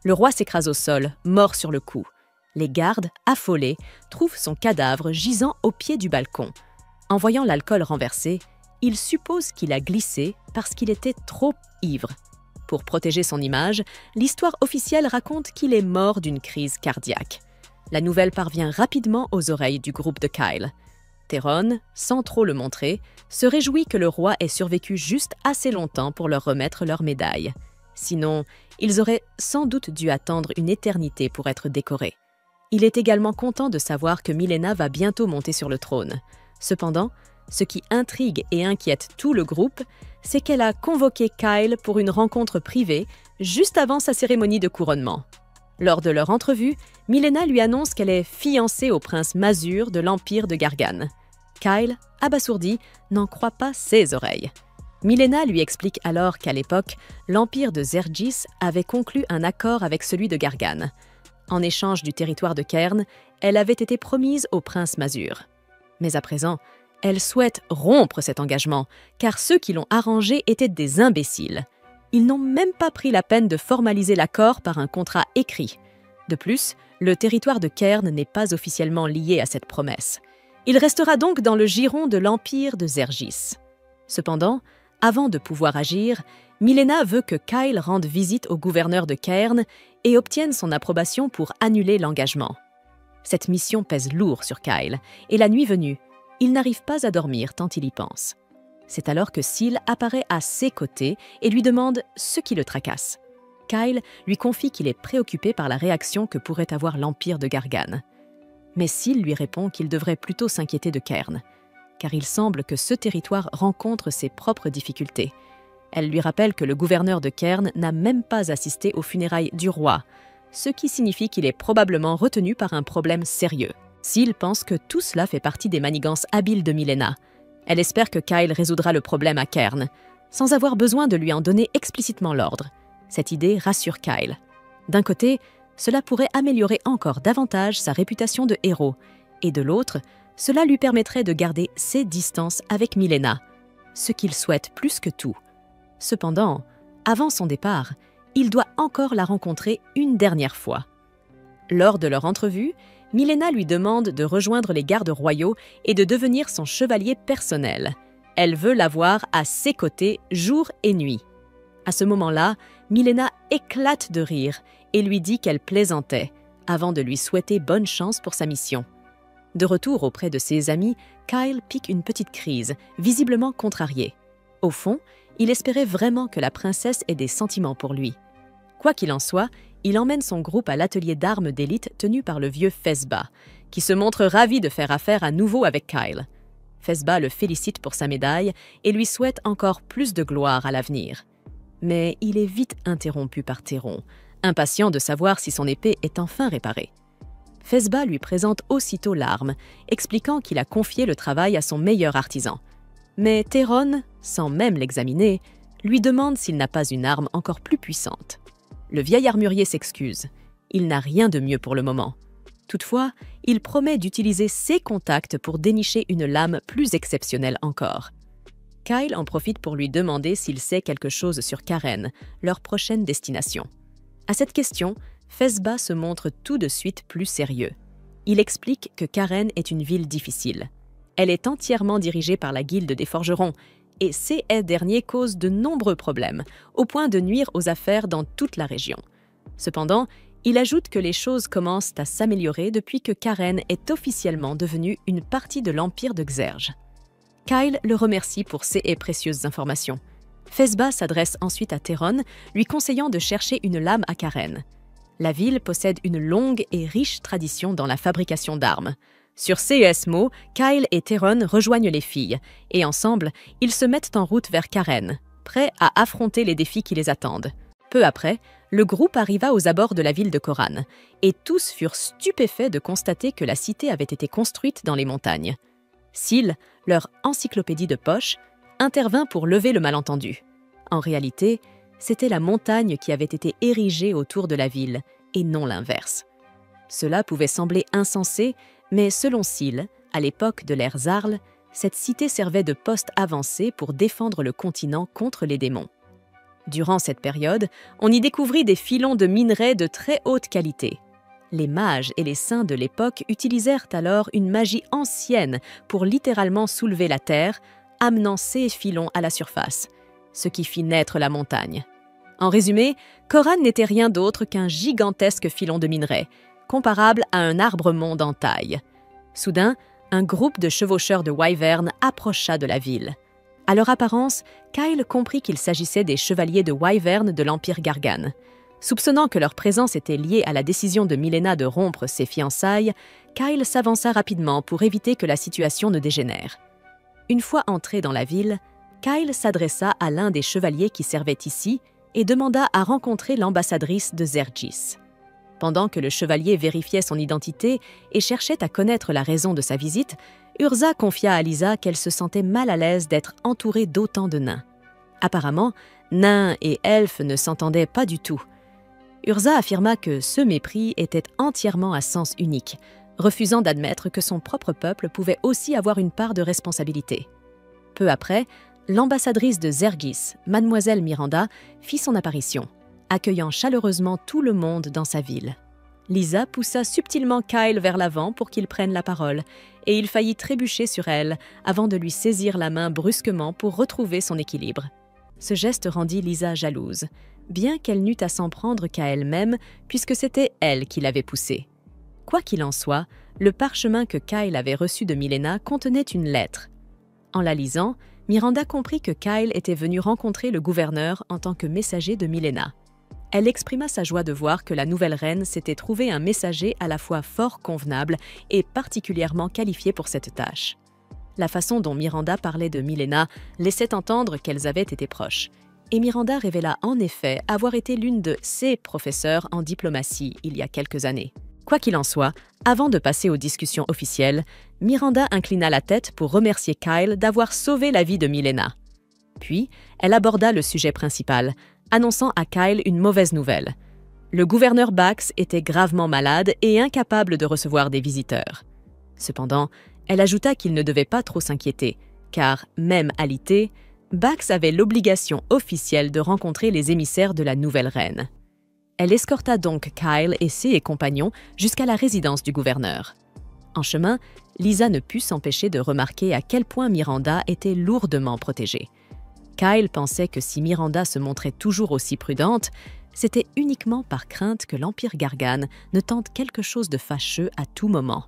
Le roi s'écrase au sol, mort sur le coup. Les gardes, affolés, trouvent son cadavre gisant au pied du balcon. En voyant l'alcool renversé, ils supposent qu'il a glissé parce qu'il était trop ivre. Pour protéger son image, l'histoire officielle raconte qu'il est mort d'une crise cardiaque. La nouvelle parvient rapidement aux oreilles du groupe de Kyle. Théron, sans trop le montrer, se réjouit que le roi ait survécu juste assez longtemps pour leur remettre leur médaille. Sinon, ils auraient sans doute dû attendre une éternité pour être décorés. Il est également content de savoir que Milena va bientôt monter sur le trône. Cependant, ce qui intrigue et inquiète tout le groupe, c'est qu'elle a convoqué Kyle pour une rencontre privée juste avant sa cérémonie de couronnement. Lors de leur entrevue, Milena lui annonce qu'elle est fiancée au prince Mazur de l'Empire de Gargane. Kyle, abasourdi, n'en croit pas ses oreilles. Milena lui explique alors qu'à l'époque, l'Empire de Zergis avait conclu un accord avec celui de Gargane. En échange du territoire de Cairn, elle avait été promise au prince Mazur. Mais à présent, elle souhaite rompre cet engagement, car ceux qui l'ont arrangé étaient des imbéciles. Ils n'ont même pas pris la peine de formaliser l'accord par un contrat écrit. De plus, le territoire de Cairn n'est pas officiellement lié à cette promesse. Il restera donc dans le giron de l'Empire de Zergis. Cependant, avant de pouvoir agir, Milena veut que Kyle rende visite au gouverneur de Cairn et obtienne son approbation pour annuler l'engagement. Cette mission pèse lourd sur Kyle, et la nuit venue, il n'arrive pas à dormir tant il y pense. C'est alors que Syl apparaît à ses côtés et lui demande ce qui le tracasse. Kyle lui confie qu'il est préoccupé par la réaction que pourrait avoir l'Empire de Gargane. Mais Syl lui répond qu'il devrait plutôt s'inquiéter de Cairn, car il semble que ce territoire rencontre ses propres difficultés. Elle lui rappelle que le gouverneur de Cairn n'a même pas assisté aux funérailles du roi, ce qui signifie qu'il est probablement retenu par un problème sérieux. Syl pense que tout cela fait partie des manigances habiles de Milena. Elle espère que Kyle résoudra le problème à Cairn, sans avoir besoin de lui en donner explicitement l'ordre. Cette idée rassure Kyle. D'un côté, cela pourrait améliorer encore davantage sa réputation de héros, et de l'autre, cela lui permettrait de garder ses distances avec Milena, ce qu'il souhaite plus que tout. Cependant, avant son départ, il doit encore la rencontrer une dernière fois. Lors de leur entrevue, Milena lui demande de rejoindre les gardes royaux et de devenir son chevalier personnel. Elle veut l'avoir à ses côtés jour et nuit. À ce moment-là, Milena éclate de rire et lui dit qu'elle plaisantait, avant de lui souhaiter bonne chance pour sa mission. De retour auprès de ses amis, Kyle pique une petite crise, visiblement contrarié. Au fond, il espérait vraiment que la princesse ait des sentiments pour lui. Quoi qu'il en soit, il emmène son groupe à l'atelier d'armes d'élite tenu par le vieux Fezba, qui se montre ravi de faire affaire à nouveau avec Kyle. Fezba le félicite pour sa médaille et lui souhaite encore plus de gloire à l'avenir. Mais il est vite interrompu par Théron, impatient de savoir si son épée est enfin réparée. Fezba lui présente aussitôt l'arme, expliquant qu'il a confié le travail à son meilleur artisan. Mais Théron, sans même l'examiner, lui demande s'il n'a pas une arme encore plus puissante. Le vieil armurier s'excuse. Il n'a rien de mieux pour le moment. Toutefois, il promet d'utiliser ses contacts pour dénicher une lame plus exceptionnelle encore. Kyle en profite pour lui demander s'il sait quelque chose sur Karen, leur prochaine destination. À cette question, Fezba se montre tout de suite plus sérieux. Il explique que Karen est une ville difficile. Elle est entièrement dirigée par la guilde des forgerons, et ces derniers causent de nombreux problèmes, au point de nuire aux affaires dans toute la région. Cependant, il ajoute que les choses commencent à s'améliorer depuis que Karen est officiellement devenue une partie de l'empire de Xerge. Kyle le remercie pour ces précieuses informations. Fezba s'adresse ensuite à Théron, lui conseillant de chercher une lame à Karen. La ville possède une longue et riche tradition dans la fabrication d'armes. Sur ces mots, Kyle et Théron rejoignent les filles, et ensemble, ils se mettent en route vers Karen, prêts à affronter les défis qui les attendent. Peu après, le groupe arriva aux abords de la ville de Khorran, et tous furent stupéfaits de constater que la cité avait été construite dans les montagnes. Syl, leur encyclopédie de poche, intervint pour lever le malentendu. En réalité, c'était la montagne qui avait été érigée autour de la ville, et non l'inverse. Cela pouvait sembler insensé, mais selon Syl, à l'époque de l'ère Zarl, cette cité servait de poste avancé pour défendre le continent contre les démons. Durant cette période, on y découvrit des filons de minerais de très haute qualité. Les mages et les saints de l'époque utilisèrent alors une magie ancienne pour littéralement soulever la terre, amenant ces filons à la surface, ce qui fit naître la montagne. En résumé, Khorran n'était rien d'autre qu'un gigantesque filon de minerais, comparable à un arbre-monde en taille. Soudain, un groupe de chevaucheurs de Wyvern approcha de la ville. À leur apparence, Kyle comprit qu'il s'agissait des chevaliers de Wyvern de l'Empire Gargan. Soupçonnant que leur présence était liée à la décision de Milena de rompre ses fiançailles, Kyle s'avança rapidement pour éviter que la situation ne dégénère. Une fois entré dans la ville, Kyle s'adressa à l'un des chevaliers qui servaient ici et demanda à rencontrer l'ambassadrice de Zergis. Pendant que le chevalier vérifiait son identité et cherchait à connaître la raison de sa visite, Urza confia à Lysa qu'elle se sentait mal à l'aise d'être entourée d'autant de nains. Apparemment, nains et elfes ne s'entendaient pas du tout. Urza affirma que ce mépris était entièrement à sens unique, refusant d'admettre que son propre peuple pouvait aussi avoir une part de responsabilité. Peu après, l'ambassadrice de Zergis, mademoiselle Miranda, fit son apparition, accueillant chaleureusement tout le monde dans sa ville. Lysa poussa subtilement Kyle vers l'avant pour qu'il prenne la parole, et il faillit trébucher sur elle avant de lui saisir la main brusquement pour retrouver son équilibre. Ce geste rendit Lysa jalouse, bien qu'elle n'eût à s'en prendre qu'à elle-même, puisque c'était elle qui l'avait poussée. Quoi qu'il en soit, le parchemin que Kyle avait reçu de Milena contenait une lettre. En la lisant, Miranda comprit que Kyle était venu rencontrer le gouverneur en tant que messager de Milena. Elle exprima sa joie de voir que la nouvelle reine s'était trouvé un messager à la fois fort convenable et particulièrement qualifié pour cette tâche. La façon dont Miranda parlait de Milena laissait entendre qu'elles avaient été proches, et Miranda révéla en effet avoir été l'une de ses professeurs en diplomatie il y a quelques années. Quoi qu'il en soit, avant de passer aux discussions officielles, Miranda inclina la tête pour remercier Kyle d'avoir sauvé la vie de Milena. Puis, elle aborda le sujet principal, annonçant à Kyle une mauvaise nouvelle. Le gouverneur Bax était gravement malade et incapable de recevoir des visiteurs. Cependant, elle ajouta qu'il ne devait pas trop s'inquiéter, car, même alité, Bax avait l'obligation officielle de rencontrer les émissaires de la nouvelle reine. Elle escorta donc Kyle et ses compagnons jusqu'à la résidence du gouverneur. En chemin, Lisa ne put s'empêcher de remarquer à quel point Miranda était lourdement protégée. Kyle pensait que si Miranda se montrait toujours aussi prudente, c'était uniquement par crainte que l'Empire Gargane ne tente quelque chose de fâcheux à tout moment.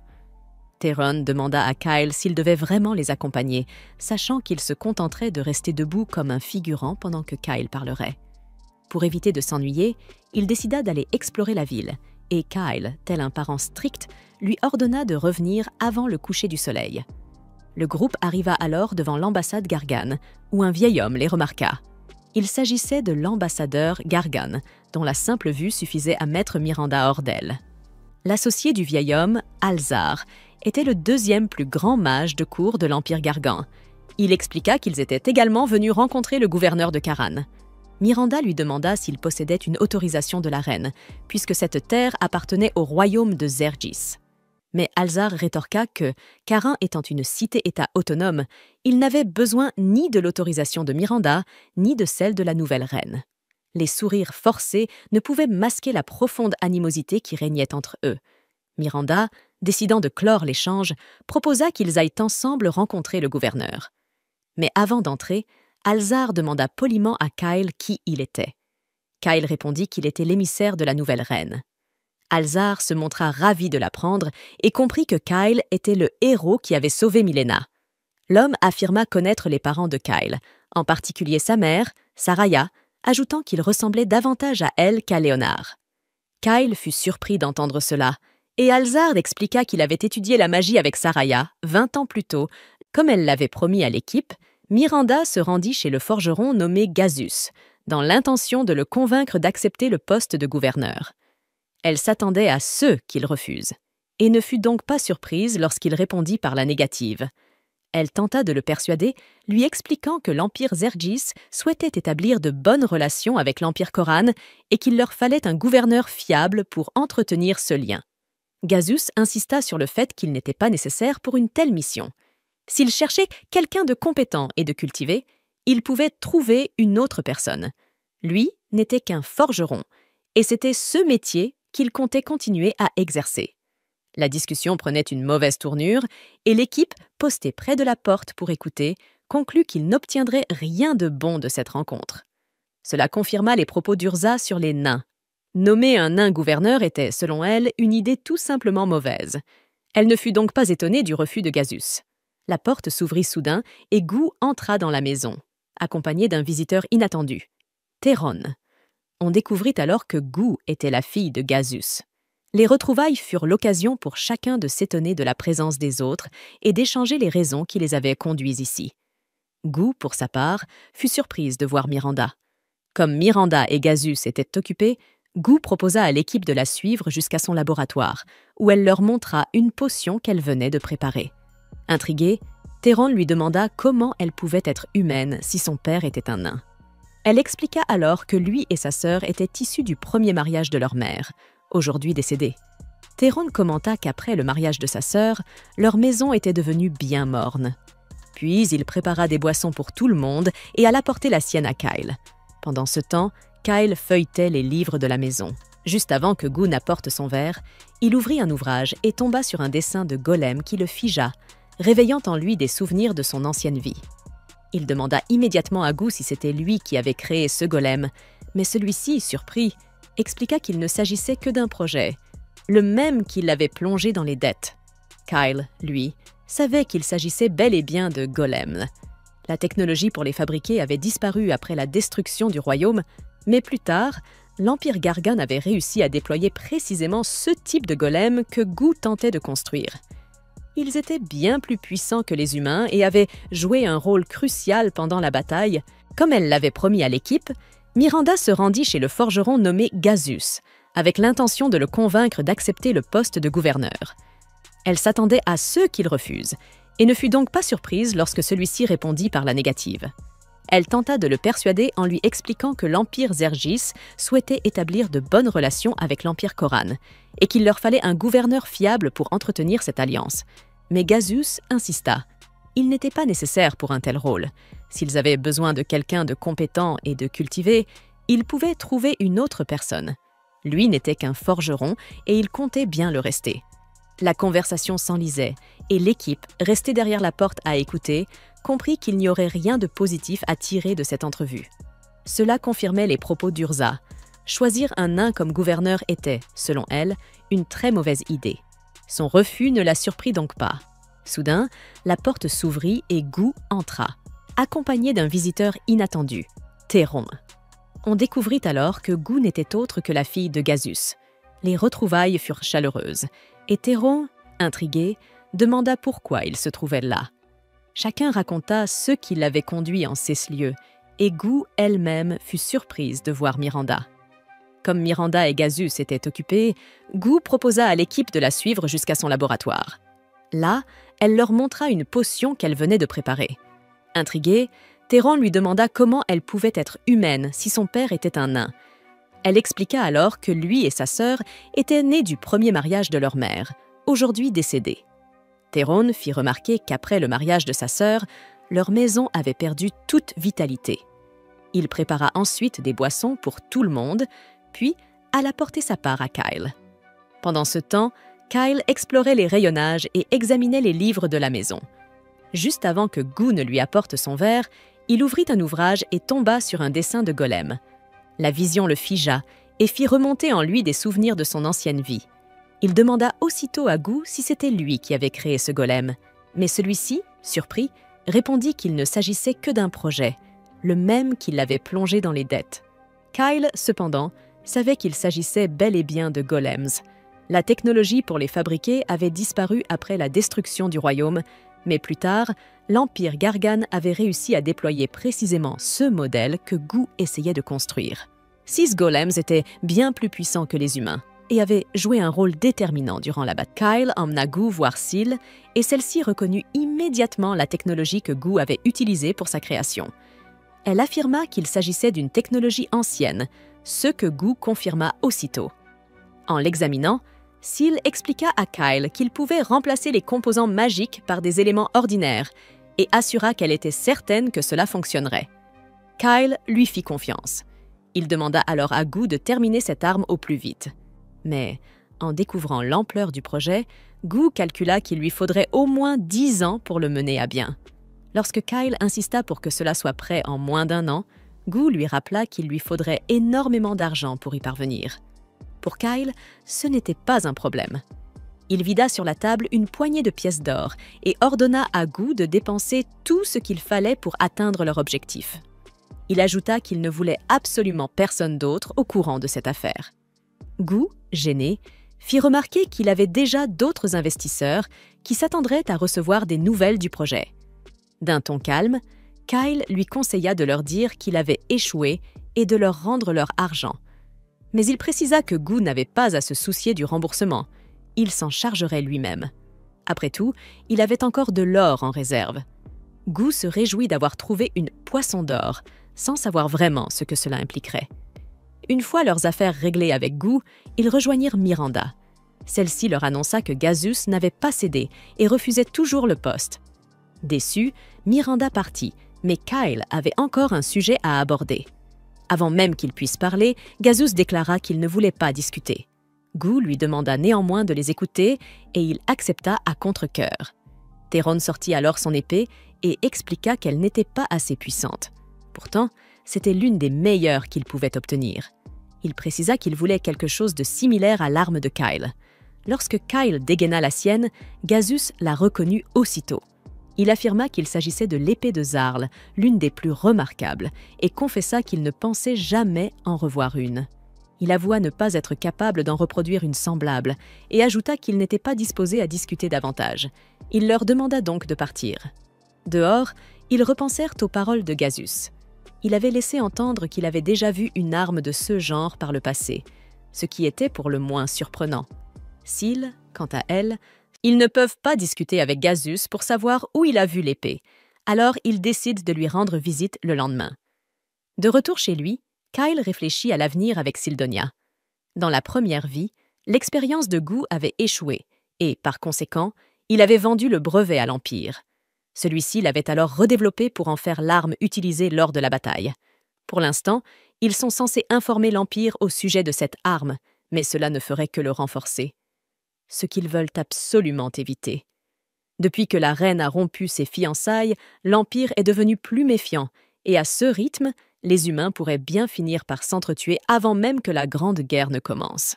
Theron demanda à Kyle s'il devait vraiment les accompagner, sachant qu'il se contenterait de rester debout comme un figurant pendant que Kyle parlerait. Pour éviter de s'ennuyer, il décida d'aller explorer la ville, et Kyle, tel un parent strict, lui ordonna de revenir avant le coucher du soleil. Le groupe arriva alors devant l'ambassade Gargane, où un vieil homme les remarqua. Il s'agissait de l'ambassadeur Gargane, dont la simple vue suffisait à mettre Miranda hors d'elle. L'associé du vieil homme, Alzar, était le deuxième plus grand mage de cour de l'Empire Gargan. Il expliqua qu'ils étaient également venus rencontrer le gouverneur de Karan. Miranda lui demanda s'il possédait une autorisation de la reine, puisque cette terre appartenait au royaume de Zergis. Mais Alzar rétorqua que, Karan étant une cité-État autonome, il n'avait besoin ni de l'autorisation de Miranda, ni de celle de la nouvelle reine. Les sourires forcés ne pouvaient masquer la profonde animosité qui régnait entre eux. Miranda, décidant de clore l'échange, proposa qu'ils aillent ensemble rencontrer le gouverneur. Mais avant d'entrer, Alzar demanda poliment à Kyle qui il était. Kyle répondit qu'il était l'émissaire de la nouvelle reine. Alzar se montra ravi de l'apprendre et comprit que Kyle était le héros qui avait sauvé Milena. L'homme affirma connaître les parents de Kyle, en particulier sa mère, Saraya, ajoutant qu'il ressemblait davantage à elle qu'à Léonard. Kyle fut surpris d'entendre cela, et Alzar expliqua qu'il avait étudié la magie avec Saraya 20 ans plus tôt. Comme elle l'avait promis à l'équipe, Miranda se rendit chez le forgeron nommé Gazus, dans l'intention de le convaincre d'accepter le poste de gouverneur. Elle s'attendait à ce qu'il refuse, et ne fut donc pas surprise lorsqu'il répondit par la négative. Elle tenta de le persuader, lui expliquant que l'Empire Zergis souhaitait établir de bonnes relations avec l'Empire Koran et qu'il leur fallait un gouverneur fiable pour entretenir ce lien. Gazus insista sur le fait qu'il n'était pas nécessaire pour une telle mission. S'il cherchait quelqu'un de compétent et de cultivé, il pouvait trouver une autre personne. Lui n'était qu'un forgeron, et c'était ce métier qu'il comptait continuer à exercer. La discussion prenait une mauvaise tournure, et l'équipe, postée près de la porte pour écouter, conclut qu'il n'obtiendrait rien de bon de cette rencontre. Cela confirma les propos d'Urza sur les nains. Nommer un nain gouverneur était, selon elle, une idée tout simplement mauvaise. Elle ne fut donc pas étonnée du refus de Gazus. La porte s'ouvrit soudain et Gu entra dans la maison, accompagné d'un visiteur inattendu, Theron. On découvrit alors que Gu était la fille de Gazus. Les retrouvailles furent l'occasion pour chacun de s'étonner de la présence des autres et d'échanger les raisons qui les avaient conduits ici. Gu, pour sa part, fut surprise de voir Miranda. Comme Miranda et Gazus étaient occupés, Gu proposa à l'équipe de la suivre jusqu'à son laboratoire, où elle leur montra une potion qu'elle venait de préparer. Intriguée, Theron lui demanda comment elle pouvait être humaine si son père était un nain. Elle expliqua alors que lui et sa sœur étaient issus du premier mariage de leur mère, aujourd'hui décédée. Theron commenta qu'après le mariage de sa sœur, leur maison était devenue bien morne. Puis il prépara des boissons pour tout le monde et alla porter la sienne à Kyle. Pendant ce temps, Kyle feuilletait les livres de la maison. Juste avant que Gu n'apporte son verre, il ouvrit un ouvrage et tomba sur un dessin de golem qui le figea, réveillant en lui des souvenirs de son ancienne vie. Il demanda immédiatement à Gu si c'était lui qui avait créé ce golem, mais celui-ci, surpris, expliqua qu'il ne s'agissait que d'un projet, le même qui l'avait plongé dans les dettes. Kyle, lui, savait qu'il s'agissait bel et bien de golems. La technologie pour les fabriquer avait disparu après la destruction du royaume, mais plus tard, l'Empire Gargan avait réussi à déployer précisément ce type de golem que Gu tentait de construire. Ils étaient bien plus puissants que les humains et avaient joué un rôle crucial pendant la bataille. Comme elle l'avait promis à l'équipe, Miranda se rendit chez le forgeron nommé Gazus, avec l'intention de le convaincre d'accepter le poste de gouverneur. Elle s'attendait à ce qu'il refuse, et ne fut donc pas surprise lorsque celui-ci répondit par la négative. Elle tenta de le persuader en lui expliquant que l'Empire Zergis souhaitait établir de bonnes relations avec l'Empire Koran, et qu'il leur fallait un gouverneur fiable pour entretenir cette alliance. Mais Gazus insista. Il n'était pas nécessaire pour un tel rôle. S'ils avaient besoin de quelqu'un de compétent et de cultivé, ils pouvaient trouver une autre personne. Lui n'était qu'un forgeron et il comptait bien le rester. La conversation s'enlisait et l'équipe, restée derrière la porte à écouter, comprit qu'il n'y aurait rien de positif à tirer de cette entrevue. Cela confirmait les propos d'Urza. Choisir un nain comme gouverneur était, selon elle, une très mauvaise idée. Son refus ne la surprit donc pas. Soudain, la porte s'ouvrit et Gu entra, accompagné d'un visiteur inattendu, Théron. On découvrit alors que Gu n'était autre que la fille de Gazus. Les retrouvailles furent chaleureuses, et Théron, intrigué, demanda pourquoi il se trouvait là. Chacun raconta ce qui l'avait conduit en ces lieux, et Gu elle-même fut surprise de voir Miranda. Comme Miranda et Gazus étaient occupés, Gu proposa à l'équipe de la suivre jusqu'à son laboratoire. Là, elle leur montra une potion qu'elle venait de préparer. Intriguée, Théron lui demanda comment elle pouvait être humaine si son père était un nain. Elle expliqua alors que lui et sa sœur étaient nés du premier mariage de leur mère, aujourd'hui décédée. Théron fit remarquer qu'après le mariage de sa sœur, leur maison avait perdu toute vitalité. Il prépara ensuite des boissons pour tout le monde, puis alla porter sa part à Kyle. Pendant ce temps, Kyle explorait les rayonnages et examinait les livres de la maison. Juste avant que Gu ne lui apporte son verre, il ouvrit un ouvrage et tomba sur un dessin de golem. La vision le figea et fit remonter en lui des souvenirs de son ancienne vie. Il demanda aussitôt à Gu si c'était lui qui avait créé ce golem, mais celui-ci, surpris, répondit qu'il ne s'agissait que d'un projet, le même qui l'avait plongé dans les dettes. Kyle, cependant, savait qu'il s'agissait bel et bien de golems. La technologie pour les fabriquer avait disparu après la destruction du royaume, mais plus tard, l'Empire Gargan avait réussi à déployer précisément ce modèle que Gu essayait de construire. 6 golems étaient bien plus puissants que les humains et avaient joué un rôle déterminant durant la bataille. Kyle emmena Gu voir Syl et celle-ci reconnut immédiatement la technologie que Gu avait utilisée pour sa création. Elle affirma qu'il s'agissait d'une technologie ancienne, ce que Gu confirma aussitôt. En l'examinant, Syl expliqua à Kyle qu'il pouvait remplacer les composants magiques par des éléments ordinaires et assura qu'elle était certaine que cela fonctionnerait. Kyle lui fit confiance. Il demanda alors à Gu de terminer cette arme au plus vite. Mais, en découvrant l'ampleur du projet, Gu calcula qu'il lui faudrait au moins 10 ans pour le mener à bien. Lorsque Kyle insista pour que cela soit prêt en moins d'1 an, Gu lui rappela qu'il lui faudrait énormément d'argent pour y parvenir. Pour Kyle, ce n'était pas un problème. Il vida sur la table une poignée de pièces d'or et ordonna à Gu de dépenser tout ce qu'il fallait pour atteindre leur objectif. Il ajouta qu'il ne voulait absolument personne d'autre au courant de cette affaire. Gu, gêné, fit remarquer qu'il avait déjà d'autres investisseurs qui s'attendraient à recevoir des nouvelles du projet. D'un ton calme, Kyle lui conseilla de leur dire qu'il avait échoué et de leur rendre leur argent. Mais il précisa que Gu n'avait pas à se soucier du remboursement. Il s'en chargerait lui-même. Après tout, il avait encore de l'or en réserve. Gu se réjouit d'avoir trouvé une poisson d'or, sans savoir vraiment ce que cela impliquerait. Une fois leurs affaires réglées avec Gu, ils rejoignirent Miranda. Celle-ci leur annonça que Gazus n'avait pas cédé et refusait toujours le poste. Déçue, Miranda partit, mais Kyle avait encore un sujet à aborder. Avant même qu'il puisse parler, Gazus déclara qu'il ne voulait pas discuter. Gu lui demanda néanmoins de les écouter et il accepta à contre-cœur. Théron sortit alors son épée et expliqua qu'elle n'était pas assez puissante. Pourtant, c'était l'une des meilleures qu'il pouvait obtenir. Il précisa qu'il voulait quelque chose de similaire à l'arme de Kyle. Lorsque Kyle dégaina la sienne, Gazus la reconnut aussitôt. Il affirma qu'il s'agissait de l'épée de Zarl, l'une des plus remarquables, et confessa qu'il ne pensait jamais en revoir une. Il avoua ne pas être capable d'en reproduire une semblable, et ajouta qu'il n'était pas disposé à discuter davantage. Il leur demanda donc de partir. Dehors, ils repensèrent aux paroles de Gazus. Il avait laissé entendre qu'il avait déjà vu une arme de ce genre par le passé, ce qui était pour le moins surprenant. Syl, quant à elle, ils ne peuvent pas discuter avec Gazus pour savoir où il a vu l'épée, alors ils décident de lui rendre visite le lendemain. De retour chez lui, Kyle réfléchit à l'avenir avec Syldonia. Dans la première vie, l'expérience de Gu avait échoué et, par conséquent, il avait vendu le brevet à l'Empire. Celui-ci l'avait alors redéveloppée pour en faire l'arme utilisée lors de la bataille. Pour l'instant, ils sont censés informer l'Empire au sujet de cette arme, mais cela ne ferait que le renforcer. Ce qu'ils veulent absolument éviter. Depuis que la reine a rompu ses fiançailles, l'Empire est devenu plus méfiant, et à ce rythme, les humains pourraient bien finir par s'entretuer avant même que la Grande Guerre ne commence.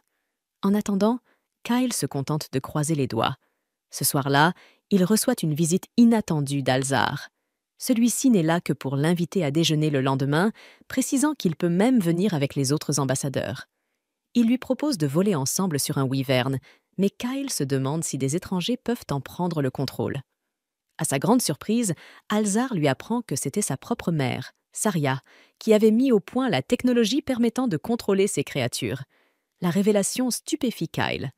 En attendant, Kyle se contente de croiser les doigts. Ce soir-là, il reçoit une visite inattendue d'Alzar. Celui-ci n'est là que pour l'inviter à déjeuner le lendemain, précisant qu'il peut même venir avec les autres ambassadeurs. Il lui propose de voler ensemble sur un wyvern, mais Kyle se demande si des étrangers peuvent en prendre le contrôle. À sa grande surprise, Alzar lui apprend que c'était sa propre mère, Saria, qui avait mis au point la technologie permettant de contrôler ces créatures. La révélation stupéfie Kyle.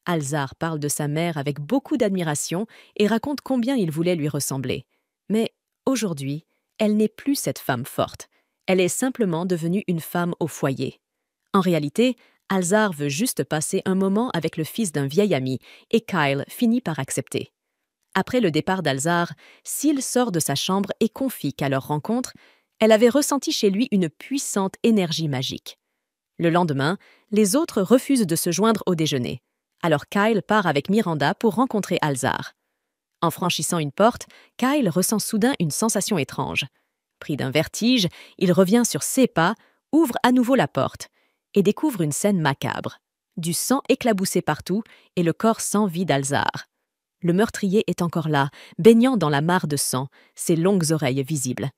Alzar parle de sa mère avec beaucoup d'admiration et raconte combien il voulait lui ressembler. Mais aujourd'hui, elle n'est plus cette femme forte. Elle est simplement devenue une femme au foyer. En réalité, Alzar veut juste passer un moment avec le fils d'un vieil ami et Kyle finit par accepter. Après le départ d'Alzar, Syl sort de sa chambre et confie qu'à leur rencontre, elle avait ressenti chez lui une puissante énergie magique. Le lendemain, les autres refusent de se joindre au déjeuner. Alors Kyle part avec Miranda pour rencontrer Alzar. En franchissant une porte, Kyle ressent soudain une sensation étrange. Pris d'un vertige, il revient sur ses pas, ouvre à nouveau la porte et découvre une scène macabre. Du sang éclaboussé partout et le corps sans vie d'Alzar. Le meurtrier est encore là, baignant dans la mare de sang, ses longues oreilles visibles.